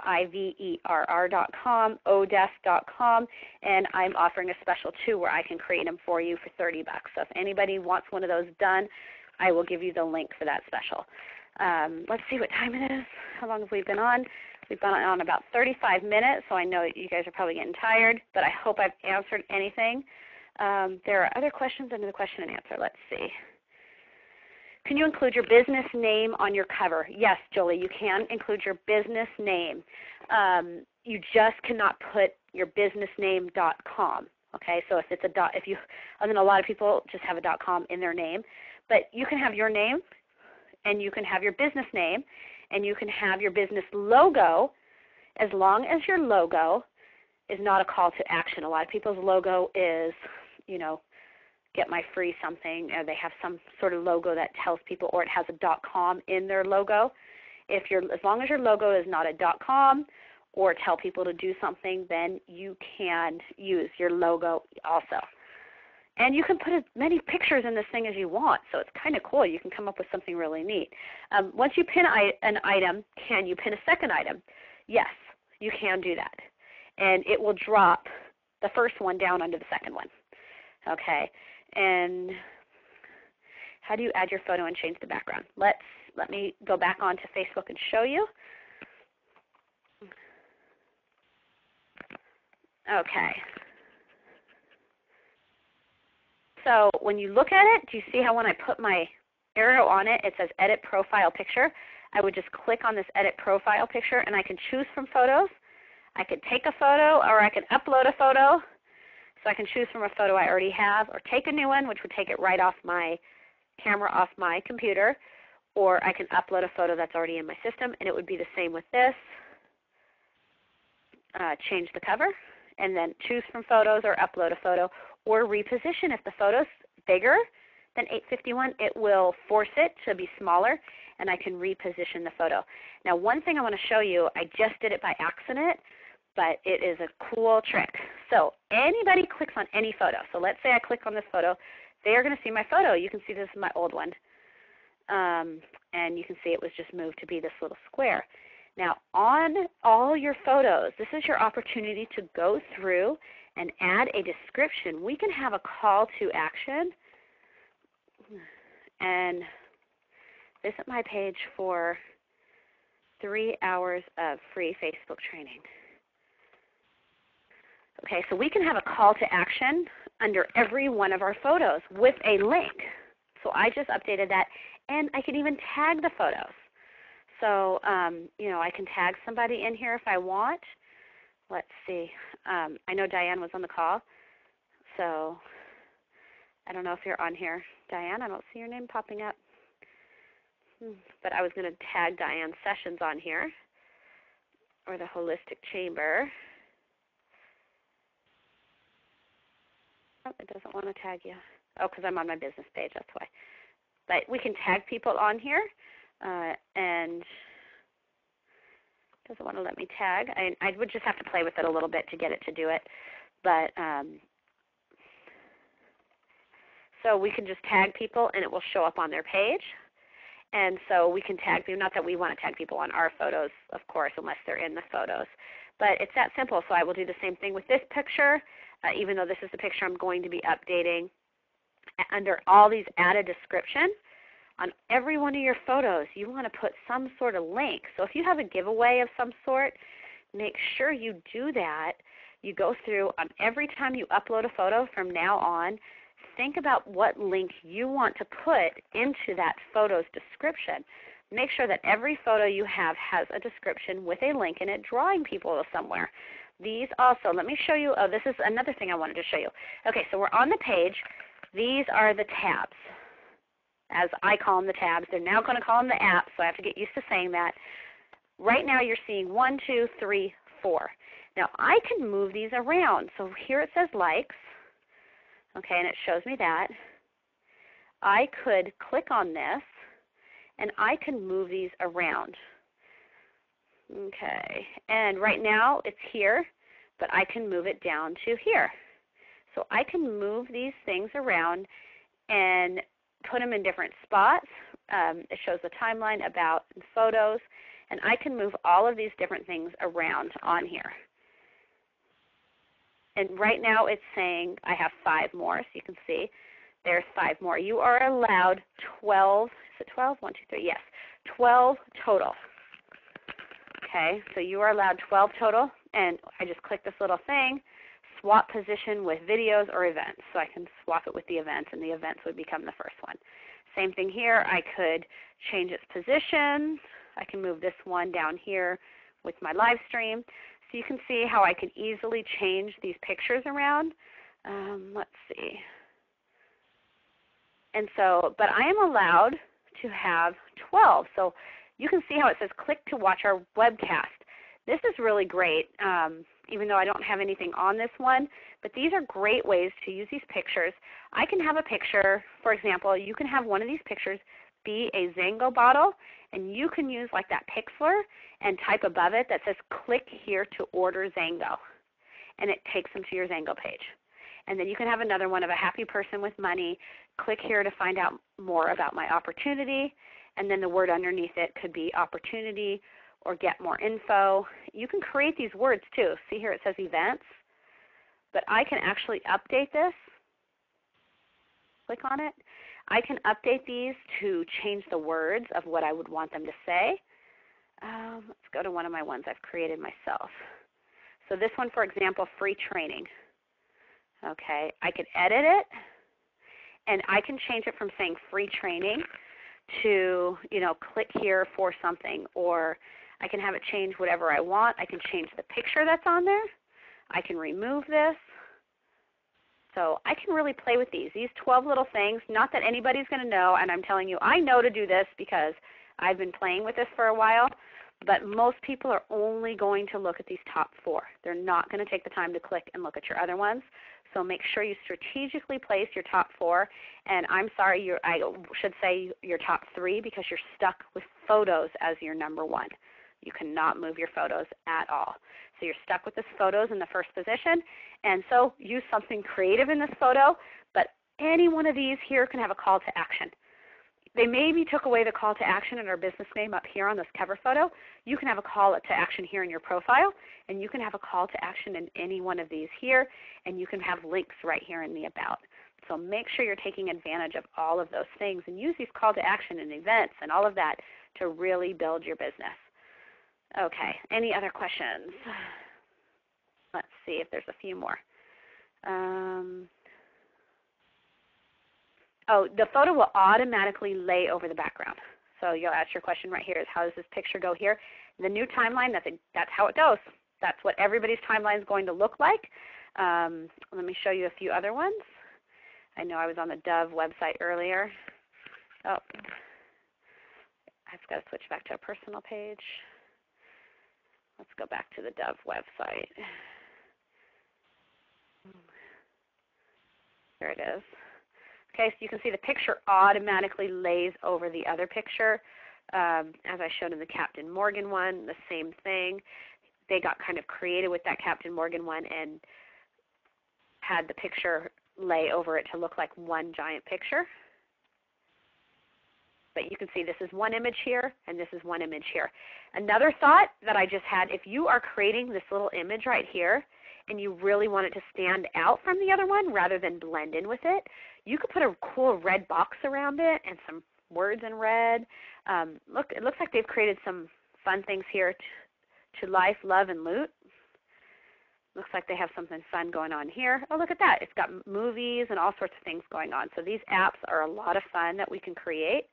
Fiverr.com, Odesk.com, and I'm offering a special too where I can create them for you for $30. So if anybody wants one of those done, I will give you the link for that special. Let's see what time it is. How long have we been on? We've been on about 35 minutes, so I know you guys are probably getting tired, but I hope I've answered anything. There are other questions under the question and answer. Let's see. Can you include your business name on your cover? Yes, Jolie, you can include your business name. You just cannot put your businessname.com. Okay, so if it's I mean, a lot of people just have a .com in their name, but you can have your name, and you can have your business name, and you can have your business logo, as long as your logo is not a call to action. A lot of people's logo is, get my free something, or they have some sort of logo that tells people, or it has a .com in their logo. As long as your logo is not a .com or tell people to do something, then you can use your logo also. And you can put as many pictures in this thing as you want, so it's kind of cool. You can come up with something really neat. Once you pin an item, can you pin a second item? Yes, you can do that. And it will drop the first one down under the second one. Okay. And how do you add your photo and change the background? Let me go back onto Facebook and show you. Okay. So when you look at it, do you see how when I put my arrow on it, it says Edit Profile Picture? I would just click on this Edit Profile Picture, and I can choose from photos. I could take a photo, or I could upload a photo. So I can choose from a photo I already have, or take a new one, which would take it right off my camera, off my computer, or I can upload a photo that's already in my system, and it would be the same with this. Change the cover, and then choose from photos or upload a photo, or reposition. If the photo's bigger than 851, it will force it to be smaller, and I can reposition the photo. Now, one thing I want to show you, I just did it by accident, but it is a cool trick. So anybody clicks on any photo. So let's say I click on this photo. They are going to see my photo. You can see this is my old one. And you can see it was just moved to be this little square. Now, on all your photos, this is your opportunity to go through and add a description. We can have a call to action. And visit my page for 3 hours of free Facebook training. Okay, so we can have a call to action under every one of our photos with a link. So I just updated that, and I can even tag the photos. So, I can tag somebody in here if I want. Let's see. I know Diane was on the call, so I don't know if you're on here. Diane, I don't see your name popping up. But I was going to tag Diane Sessions on here, or the Holistic Chamber. Oh, it doesn't want to tag you. Oh, because I'm on my business page, that's why. But we can tag people on here, and it doesn't want to let me tag. I would just have to play with it a little bit to get it to do it. But so we can just tag people, and it will show up on their page. And so we can tag people, not that we want to tag people on our photos, of course, unless they're in the photos. But it's that simple, so I will do the same thing with this picture, even though this is the picture I'm going to be updating. Under all these add a description, on every one of your photos, you want to put some sort of link. So if you have a giveaway of some sort, make sure you do that. You go through on every time you upload a photo from now on, think about what link you want to put into that photo's description. Make sure that every photo you have has a description with a link in it drawing people to somewhere. These also, let me show you, oh, this is another thing I wanted to show you. Okay, so we're on the page. These are the tabs. As I call them the tabs, they're now going to call them the apps, so I have to get used to saying that. Right now you're seeing 1, 2, 3, 4. Now I can move these around. So here it says likes, okay, and it shows me that. I could click on this, and I can move these around. Okay, and right now it's here, but I can move it down to here. So I can move these things around and put them in different spots. It shows the timeline, about, and photos, and I can move all of these different things around on here. And right now it's saying I have 5 more, so you can see there's 5 more. You are allowed 12, is it 12? 1, 2, 3, yes, 12 total. Okay, so you are allowed 12 total, and I just click this little thing, swap position with videos or events. So I can swap it with the events, and the events would become the first one. Same thing here. I could change its position. I can move this one down here with my live stream. So you can see how I can easily change these pictures around. Let's see. And so, but I am allowed to have 12. So you can see how it says click to watch our webcast. This is really great, even though I don't have anything on this one. But these are great ways to use these pictures. I can have a picture, for example, you can have one of these pictures be a Zango bottle, and you can use like that Pixlr and type above it that says click here to order Zango. And it takes them to your Zango page. And then you can have another one of a happy person with money. Click here to find out more about my opportunity. And then the word underneath it could be opportunity or get more info. You can create these words too. See here it says events. But I can actually update this. Click on it. I can update these to change the words of what I would want them to say. Let's go to one of my ones I've created myself. So this one, for example, free training. Okay, I could edit it, and I can change it from saying free training to, click here for something, or I can have it change whatever I want. I can change the picture that's on there. I can remove this. So I can really play with these 12 little things. Not that anybody's going to know, and I'm telling you, I know to do this because I've been playing with this for a while, but most people are only going to look at these top 4. They're not going to take the time to click and look at your other ones. So make sure you strategically place your top 4. And I'm sorry, I should say your top 3 because you're stuck with photos as your number 1. You cannot move your photos at all. So you're stuck with this photos in the first position. And so use something creative in this photo, but any one of these here can have a call to action. They maybe took away the call to action in our business name up here on this cover photo. You can have a call to action here in your profile, and you can have a call to action in any one of these here, and you can have links right here in the About. So make sure you're taking advantage of all of those things and use these call to action and events and all of that to really build your business. Okay, any other questions? Let's see if there's a few more. Oh, the photo will automatically lay over the background. So you'll ask your question right here is how does this picture go here? The new timeline, that's how it goes. That's what everybody's timeline is going to look like. Let me show you a few other ones. I know I was on the Dove website earlier. Oh, I've got to switch back to a personal page. Let's go back to the Dove website. There it is. Okay, so you can see the picture automatically lays over the other picture. As I showed in the Captain Morgan one, the same thing. They got kind of creative with that Captain Morgan one and had the picture lay over it to look like one giant picture. But you can see this is one image here and this is one image here. Another thought that I just had, if you are creating this little image right here and you really want it to stand out from the other one rather than blend in with it, you could put a cool red box around it and some words in red. Look, it looks like they've created some fun things here to life, love, and loot. Looks like they have something fun going on here. Oh, look at that. It's got movies and all sorts of things going on. So these apps are a lot of fun that we can create.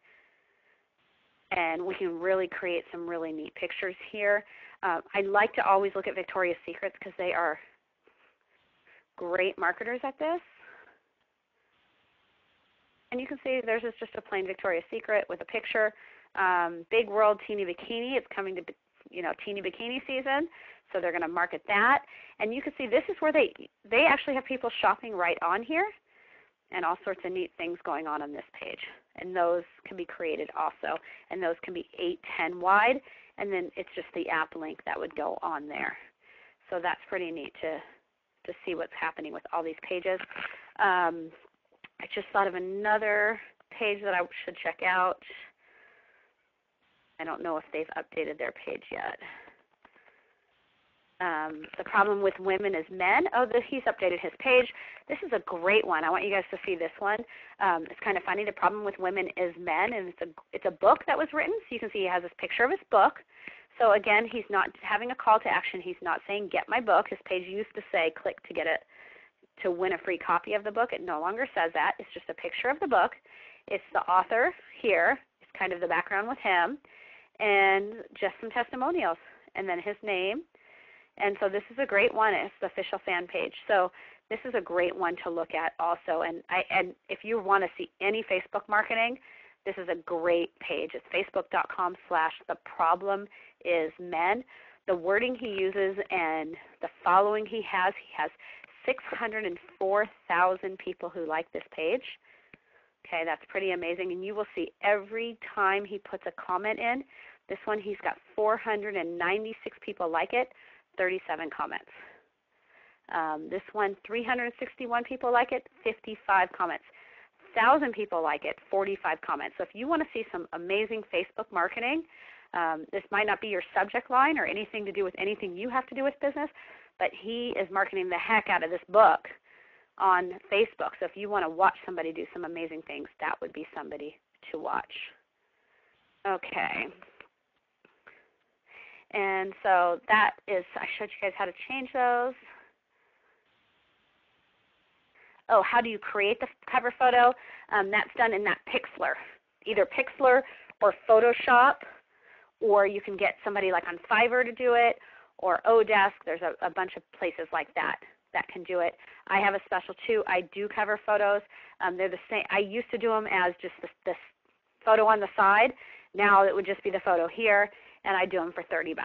And we can really create some really neat pictures here. I like to always look at Victoria's Secrets because they are great marketers at this. And you can see there's just a plain Victoria's Secret with a picture. Big World Teeny Bikini. It's coming to teeny bikini season, so they're going to market that. And you can see this is where they actually have people shopping right on here, and all sorts of neat things going on this page. And those can be created also, and those can be 8-10 wide, and then it's just the app link that would go on there. So that's pretty neat to see what's happening with all these pages. I just thought of another page that I should check out. I don't know if they've updated their page yet. The problem with women is men. Oh, he's updated his page. This is a great one. I want you guys to see this one. It's kind of funny. The problem with women is men, and it's a book that was written. So you can see he has this picture of his book. So again, he's not having a call to action. He's not saying get my book. His page used to say click to get it to win a free copy of the book. It no longer says that. It's just a picture of the book. It's the author here. It's kind of the background with him, and just some testimonials, and then his name. And so this is a great one. It's the official fan page. So this is a great one to look at also. And if you want to see any Facebook marketing, this is a great page. It's facebook.com/theproblemismen. The wording he uses and the following he has 604,000 people who like this page. Okay, that's pretty amazing. And you will see every time he puts a comment in, this one he's got 496 people like it, 37 comments. This one, 361 people like it, 55 comments. 1,000 people like it, 45 comments. So if you want to see some amazing Facebook marketing, this might not be your subject line or anything to do with anything you have to do with business, but he is marketing the heck out of this book on Facebook. So if you want to watch somebody do some amazing things, that would be somebody to watch. Okay. And so that is, I showed you guys how to change those. Oh, how do you create the cover photo? That's done in that Pixlr, either Pixlr or Photoshop, or you can get somebody like on Fiverr to do it, or Odesk. There's a bunch of places like that can do it. I have a special too. I do cover photos. They're the same. I used to do them as just this photo on the side. Now it would just be the photo here, and I do them for $30.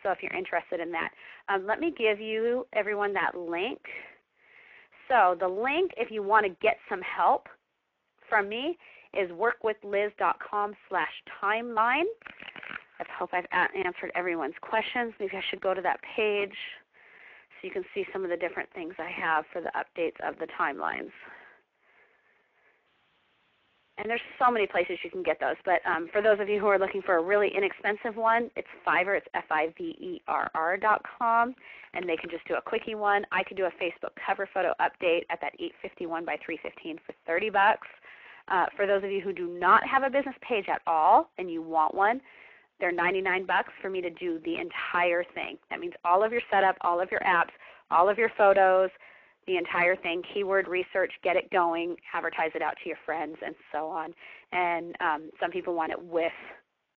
So if you're interested in that, let me give you everyone that link. So the link, if you want to get some help from me, is workwithliz.com/timeline. I hope I've answered everyone's questions. Maybe I should go to that page so you can see some of the different things I have for the updates of the timelines. And there's so many places you can get those. But for those of you who are looking for a really inexpensive one, it's Fiverr. It's FIVERR.com. And they can just do a quickie one. I could do a Facebook cover photo update at that 851 by 315 for $30. For those of you who do not have a business page at all and you want one, they're $99 for me to do the entire thing. That means all of your setup, all of your apps, all of your photos, the entire thing, keyword research, get it going, advertise it out to your friends, and so on. And some people want it with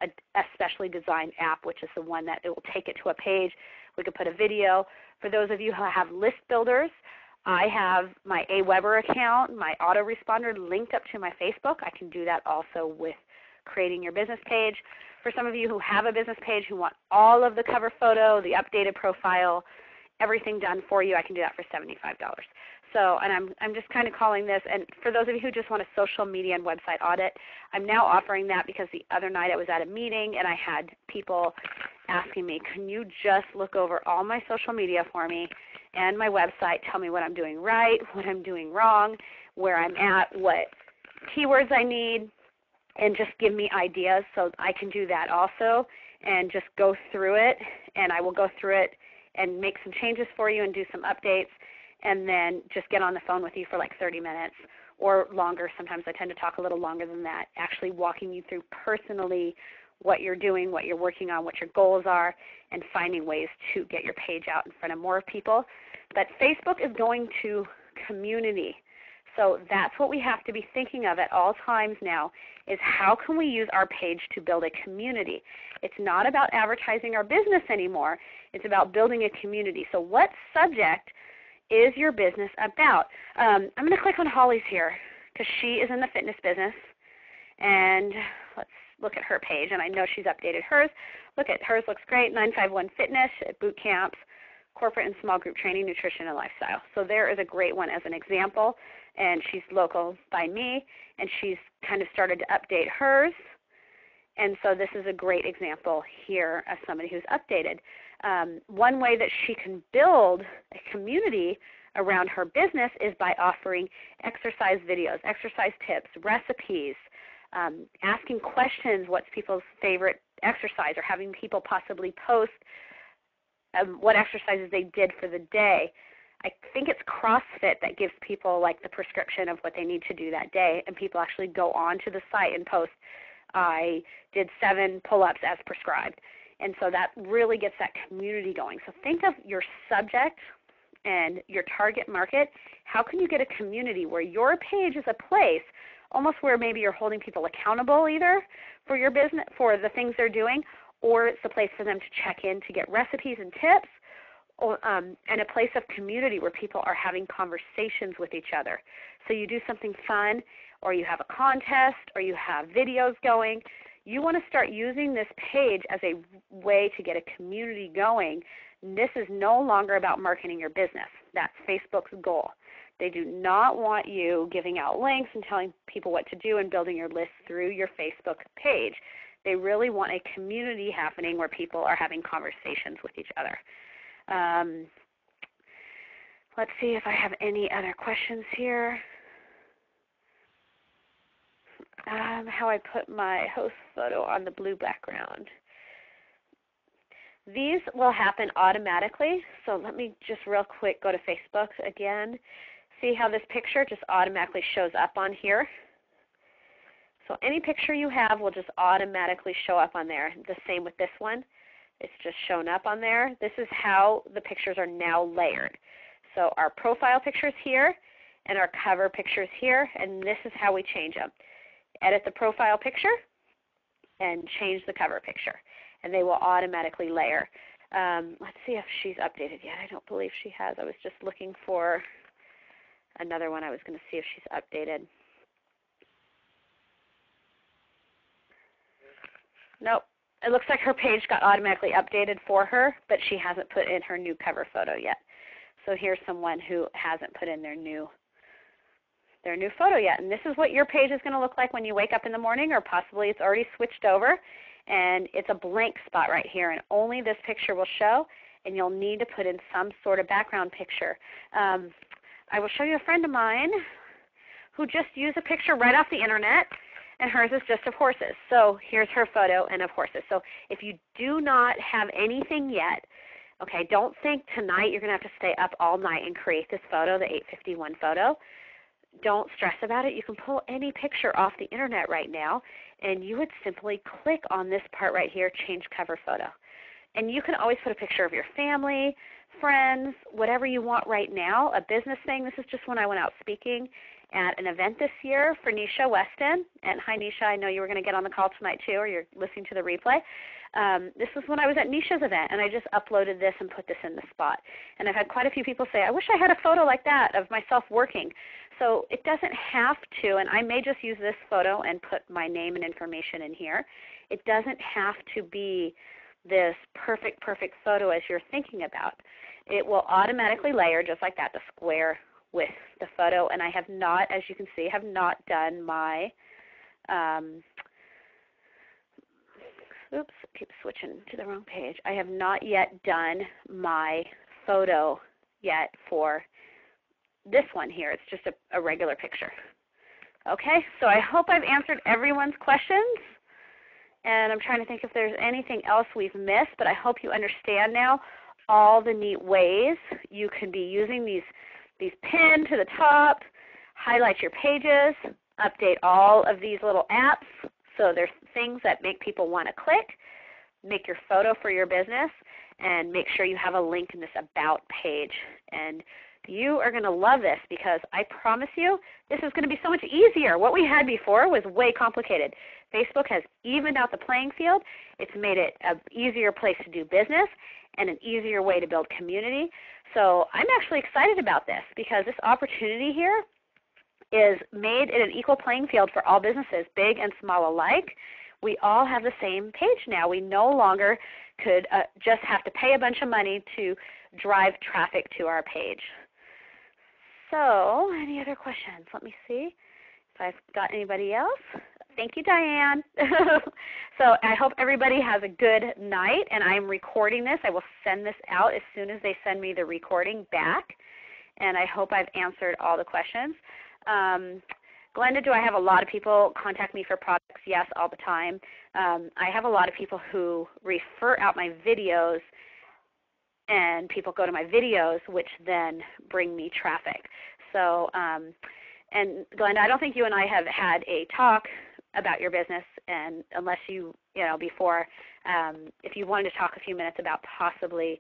a specially designed app, which is the one that it will take it to a page. We could put a video. For those of you who have list builders, I have my Aweber account, my autoresponder linked up to my Facebook. I can do that also with creating your business page. For some of you who have a business page who want all of the cover photo, the updated profile, everything done for you, I can do that for $75. So, and I'm just kind of calling this, and for those of you who just want a social media and website audit, I'm now offering that because the other night I was at a meeting and I had people asking me, can you just look over all my social media for me and my website, tell me what I'm doing right, what I'm doing wrong, where I'm at, what keywords I need, and just give me ideas so I can do that also and just go through it, and I will go through it and make some changes for you and do some updates, and then just get on the phone with you for like 30 minutes or longer. Sometimes I tend to talk a little longer than that, actually walking you through personally what you're doing, what you're working on, what your goals are, and finding ways to get your page out in front of more people. But Facebook is going to community. So that's what we have to be thinking of at all times now, is how can we use our page to build a community. It's not about advertising our business anymore. It's about building a community. So what subject is your business about? I'm going to click on Holly's here because she is in the fitness business. And let's look at her page. And I know she's updated hers. Look at hers, looks great. 951 Fitness at boot camps, corporate and small group training, nutrition, and lifestyle. So there is a great one as an example. And she's local by me, and she's kind of started to update hers. And so this is a great example here of somebody who's updated. One way that she can build a community around her business is by offering exercise videos, exercise tips, recipes, asking questions, what's people's favorite exercise, or having people possibly post what exercises they did for the day. I think it's CrossFit that gives people like the prescription of what they need to do that day, and people actually go onto the site and post, I did 7 pull-ups as prescribed. And so that really gets that community going. So think of your subject and your target market. How can you get a community where your page is a place almost where maybe you're holding people accountable either for your business, for the things they're doing, or it's a place for them to check in to get recipes and tips, and a place of community where people are having conversations with each other. So you do something fun, or you have a contest, or you have videos going. You want to start using this page as a way to get a community going. This is no longer about marketing your business. That's Facebook's goal. They do not want you giving out links and telling people what to do and building your list through your Facebook page. They really want a community happening where people are having conversations with each other. Let's see if I have any other questions here. How I put my host photo on the blue background. These will happen automatically. So let me just real quick go to Facebook again. See how this picture just automatically shows up on here. So any picture you have will just automatically show up on there. The same with this one. It's just shown up on there. This is how the pictures are now layered. So our profile pictures here and our cover pictures here, and this is how we change them. Edit the profile picture and change the cover picture, and they will automatically layer. Let's see if she's updated yet. I don't believe she has. I was just looking for another one. I was going to see if she's updated. Nope. It looks like her page got automatically updated for her, but she hasn't put in her new cover photo yet. So here's someone who hasn't put in their new photo yet. And this is what your page is going to look like when you wake up in the morning, or possibly it's already switched over, and it's a blank spot right here, and only this picture will show, and you'll need to put in some sort of background picture. I will show you a friend of mine who just used a picture right off the internet, and hers is just of horses. So here's her photo and of horses. So if you do not have anything yet, okay, don't think tonight you're going to have to stay up all night and create this photo, the 851 photo. Don't stress about it. You can pull any picture off the internet right now, and you would simply click on this part right here, change cover photo. And you can always put a picture of your family, friends, whatever you want right now, a business thing. This is just when I went out speaking at an event this year for Nisha Weston. And hi, Nisha, I know you were going to get on the call tonight too, or you're listening to the replay. This was when I was at Nisha's event, and I just uploaded this and put this in the spot. And I've had quite a few people say, I wish I had a photo like that of myself working. So it doesn't have to, and I may just use this photo and put my name and information in here. It doesn't have to be this perfect photo as you're thinking about. It will automatically layer just like that, the square with the photo. And I have not, as you can see, have not done my, oops, keep switching to the wrong page. I have not yet done my photo yet for this one here. It's just a regular picture. Okay, so I hope I've answered everyone's questions. And I'm trying to think if there's anything else we've missed, but I hope you understand now all the neat ways you can be using these pinned to the top, highlight your pages, update all of these little apps. So there's things that make people want to click, make your photo for your business, and make sure you have a link in this About page. And you are going to love this because I promise you this is going to be so much easier. What we had before was way complicated. Facebook has evened out the playing field. It's made it an easier place to do business and an easier way to build community. So I'm actually excited about this because this opportunity here is made it an equal playing field for all businesses, big and small alike. We all have the same page now. We no longer could just have to pay a bunch of money to drive traffic to our page. So any other questions? Let me see if I've got anybody else. Thank you, Diane. So I hope everybody has a good night, and I'm recording this. I will send this out as soon as they send me the recording back, and I hope I've answered all the questions. Glenda, do I have a lot of people contact me for products? Yes, all the time. I have a lot of people who refer out my videos, and people go to my videos, which then bring me traffic. So, and Glenda, I don't think you and I have had a talk about your business, and unless you know, before, if you wanted to talk a few minutes about possibly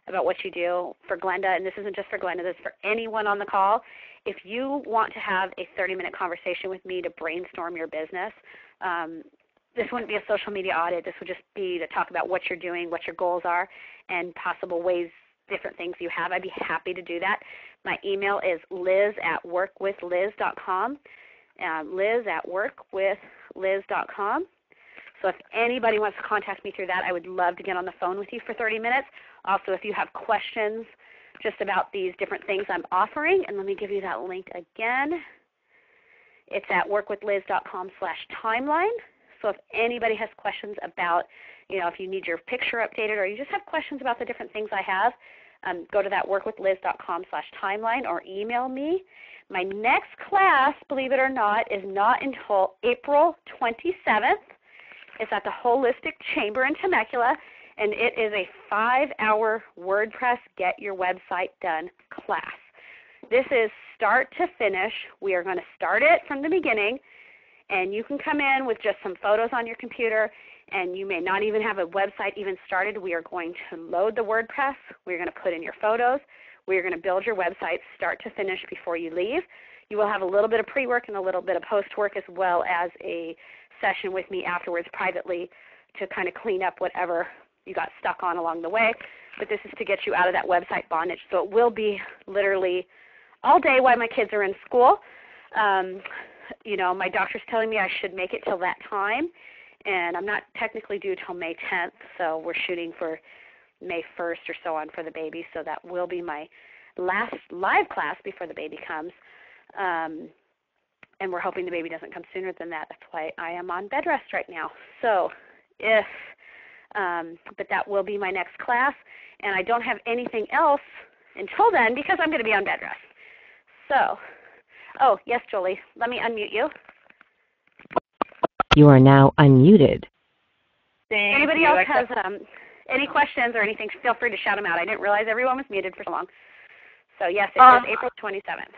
about what you do for Glenda, and this isn't just for Glenda, this is for anyone on the call. If you want to have a 30-minute conversation with me to brainstorm your business, this wouldn't be a social media audit. This would just be to talk about what you're doing, what your goals are, and possible ways, different things you have. I'd be happy to do that. My email is liz@workwithliz.com, liz@workwithliz.com. So if anybody wants to contact me through that, I would love to get on the phone with you for 30 minutes. Also, if you have questions just about these different things I'm offering, and let me give you that link again. It's at workwithliz.com/timeline. So if anybody has questions about, if you need your picture updated or you just have questions about the different things I have, go to that workwithliz.com/timeline or email me. My next class, believe it or not, is not until April 27th. It's at the Holistic Chamber in Temecula, and it is a 5-hour WordPress Get Your Website Done class. This is start to finish. We are going to start it from the beginning, and you can come in with just some photos on your computer, and you may not even have a website even started. We are going to load the WordPress. We're going to put in your photos. We're going to build your website start to finish before you leave. You will have a little bit of pre-work and a little bit of post-work, as well as a session with me afterwards privately to kind of clean up whatever you got stuck on along the way. But this is to get you out of that website bondage. So it will be literally all day while my kids are in school. My doctor's telling me I should make it till that time, and I'm not technically due till May 10th, so we're shooting for May 1st or so on for the baby, so that will be my last live class before the baby comes. And we're hoping the baby doesn't come sooner than that. That's why I am on bed rest right now. So but that will be my next class, and I don't have anything else until then because I'm going to be on bed rest. So, oh, yes, Julie, let me unmute you. You are now unmuted. Anybody else has any questions or anything, feel free to shout them out. I didn't realize everyone was muted for so long. So, yes, it is April 27th.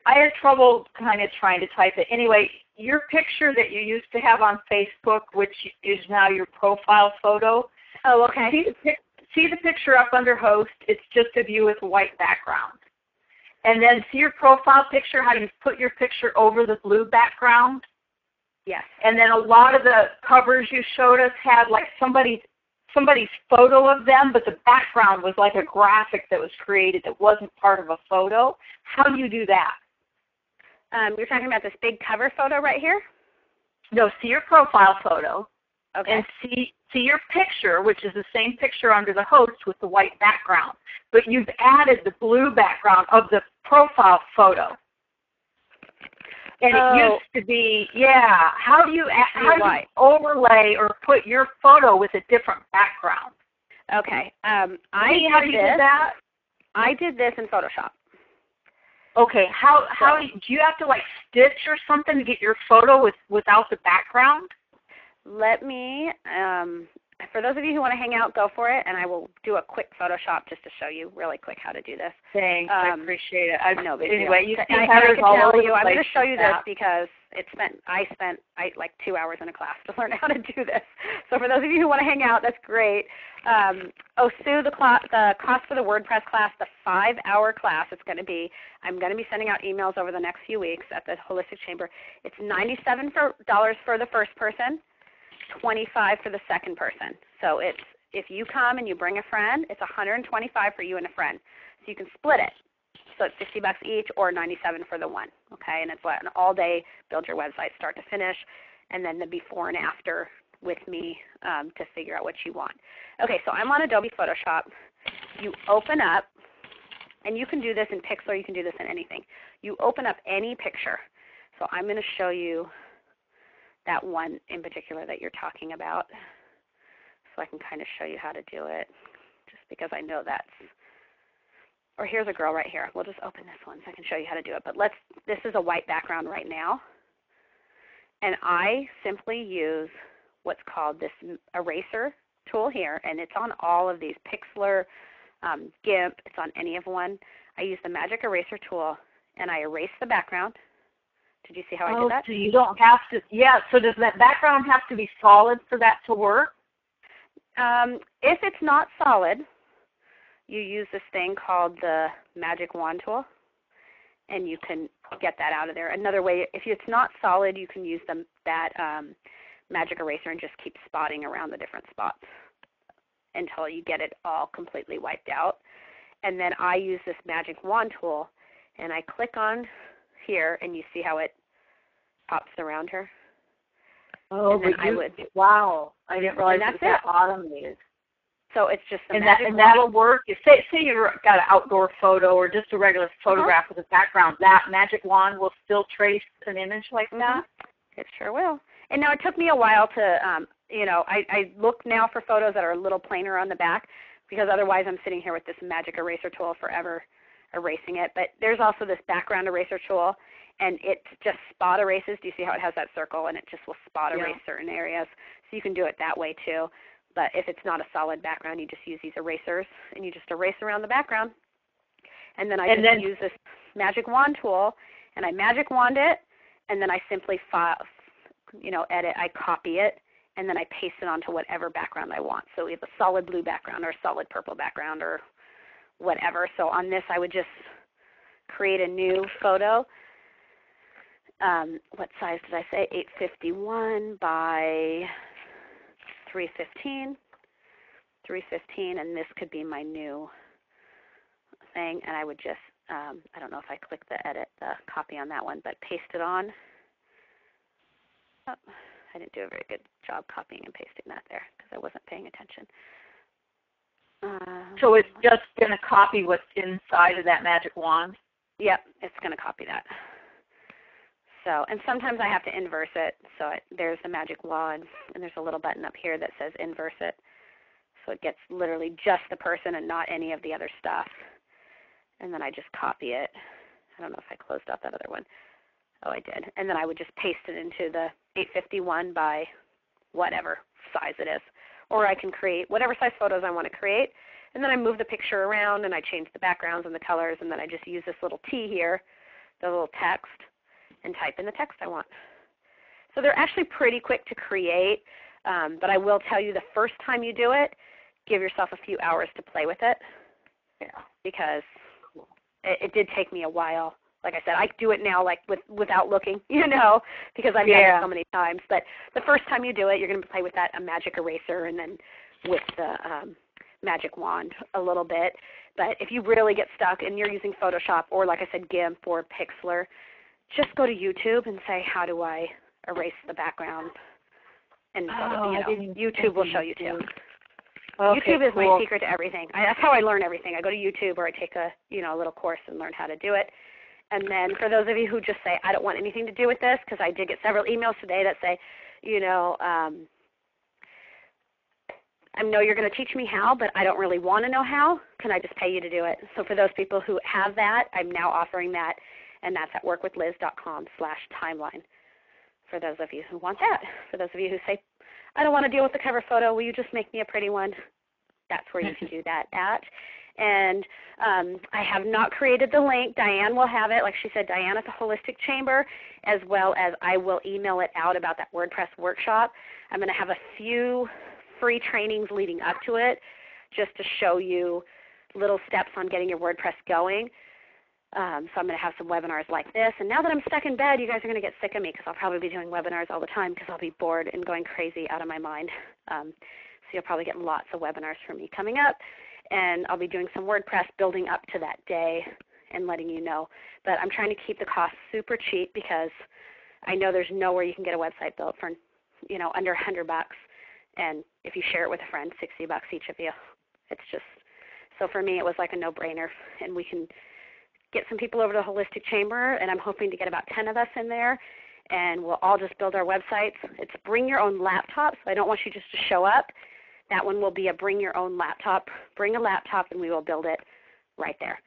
I had trouble kind of trying to type it. Anyway, your picture that you used to have on Facebook, which is now your profile photo. Oh, okay. see the picture up under host. It's just a view with a white background. And then see your profile picture, how you put your picture over the blue background? Yes. And then a lot of the covers you showed us had like somebody's photo of them, but the background was like a graphic that was created that wasn't part of a photo. How do you do that? You're talking about this big cover photo right here? No, see your profile photo. Okay. And see your picture, which is the same picture under the host with the white background. But you've added the blue background of the profile photo. And it used to be, how do you overlay or put your photo with a different background? Okay. I did this in Photoshop. Okay. How do you have to like stitch or something to get your photo without the background? Let me, for those of you who want to hang out, go for it, and I will do a quick Photoshop just to show you really quick how to do this. Thanks, I appreciate it. No big anyway, deal. You see I can tell you, I'm going to show you this because I spent like 2 hours in a class to learn how to do this. So for those of you who want to hang out, that's great. Sue, the cost for the WordPress class, the 5-hour class, I'm going to be sending out emails over the next few weeks at the Holistic Chamber. It's $97 for the first person, $25 for the second person. So if you come and you bring a friend, it's $125 for you and a friend. So you can split it. So it's $60 each or $97 for the one. Okay, and it's an all-day build your website start to finish, and then the before and after with me to figure out what you want. Okay, so I'm on Adobe Photoshop. You open up, and you can do this in Pixlr, you can do this in anything. You open up any picture. So I'm going to show you that one in particular that you're talking about, so I can kind of show you how to do it, just because I know or here's a girl right here. We'll just open this one so I can show you how to do it. But this is a white background right now, and I simply use what's called this eraser tool here, and it's on all of these, Pixlr, GIMP, it's on any of one. I use the magic eraser tool, and I erase the background. Did you see how I did that? So you don't have to, so does that background have to be solid for that to work? If it's not solid, you use this thing called the magic wand tool, and you can get that out of there. Another way, if it's not solid, you can use that magic eraser and just keep spotting around the different spots until you get it all completely wiped out. And then I use this magic wand tool, and I click on here, and you see how it pops around her. Oh, wow! I didn't realize it was that automated. So it's just and that'll work. Say you've got an outdoor photo or just a regular photograph with a background. That magic wand will still trace an image like that. It sure will. And now it took me a while to, I look now for photos that are a little plainer on the back, because otherwise I'm sitting here with this magic eraser tool forever erasing it. But there's also this background eraser tool, and it just spot erases. Do you see how it has that circle, and it just will spot erase certain areas? So you can do it that way too. But if it's not a solid background, you just use these erasers, and you just erase around the background. And then I use this magic wand tool, and I magic wand it, and then I simply edit, I copy it, and then I paste it onto whatever background I want. So we have a solid blue background or a solid purple background or whatever. So on this, I would just create a new photo. What size did I say? 851 by 315, and this could be my new thing, and I would just, I don't know if I click the copy on that one, but paste it on. Oh, I didn't do a very good job copying and pasting that there because I wasn't paying attention. So it's just going to copy what's inside of that magic wand? Yep, it's going to copy that. So, and sometimes I have to inverse it. So there's the magic wand, and there's a little button up here that says inverse it. So it gets literally just the person and not any of the other stuff. And then I just copy it. I don't know if I closed out that other one. Oh, I did. And then I would just paste it into the 851 by whatever size it is. Or I can create whatever size photos I want to create. And then I move the picture around, and I change the backgrounds and the colors, and then I just use this little T here, the little text, and type in the text I want. So they're actually pretty quick to create, but I will tell you the first time you do it, give yourself a few hours to play with it. Yeah. Because it did take me a while. Like I said, I do it now like without looking, because I've done it so many times. But the first time you do it, you're going to play with that magic eraser and then with the magic wand a little bit. But if you really get stuck and you're using Photoshop or, like I said, GIMP or Pixlr, just go to YouTube and say, how do I erase the background? And YouTube will show you too. Okay, YouTube is cool. my secret to everything. That's how I learn everything. I go to YouTube or I take a little course and learn how to do it. And then for those of you who just say, I don't want anything to do with this, because I did get several emails today that say, I know you're going to teach me how, but I don't really want to know how. Can I just pay you to do it? So for those people who have that, I'm now offering that, and that's at workwithliz.com/timeline for those of you who want that. For those of you who say, I don't want to deal with the cover photo, will you just make me a pretty one? That's where you can do that at. And I have not created the link. Diane will have it. Like she said, Diane at the Holistic Chamber, as well as I will email it out about that WordPress workshop. I'm going to have a few free trainings leading up to it just to show you little steps on getting your WordPress going. So I'm going to have some webinars like this. And now that I'm stuck in bed, you guys are going to get sick of me because I'll probably be doing webinars all the time because I'll be bored and going crazy out of my mind. So you'll probably get lots of webinars from me coming up. And I'll be doing some WordPress building up to that day and letting you know. But I'm trying to keep the cost super cheap because I know there's nowhere you can get a website built for, under $100. And if you share it with a friend, $60 each of you. It's just, so for me it was like a no-brainer. And we can get some people over to the Holistic Chamber, and I'm hoping to get about 10 of us in there. And we'll all just build our websites. It's bring your own laptop, so I don't want you just to show up. That one will be a bring your own laptop. Bring a laptop and we will build it right there.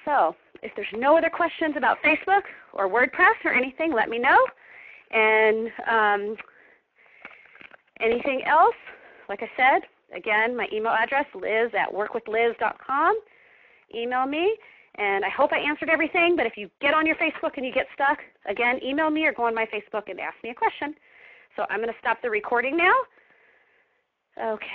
So if there's no other questions about Facebook or WordPress or anything, let me know. And anything else, like I said, again, my email address, liz@workwithliz.com. Email me. And I hope I answered everything, but if you get on your Facebook and you get stuck, again, email me or go on my Facebook and ask me a question. So I'm going to stop the recording now. Okay.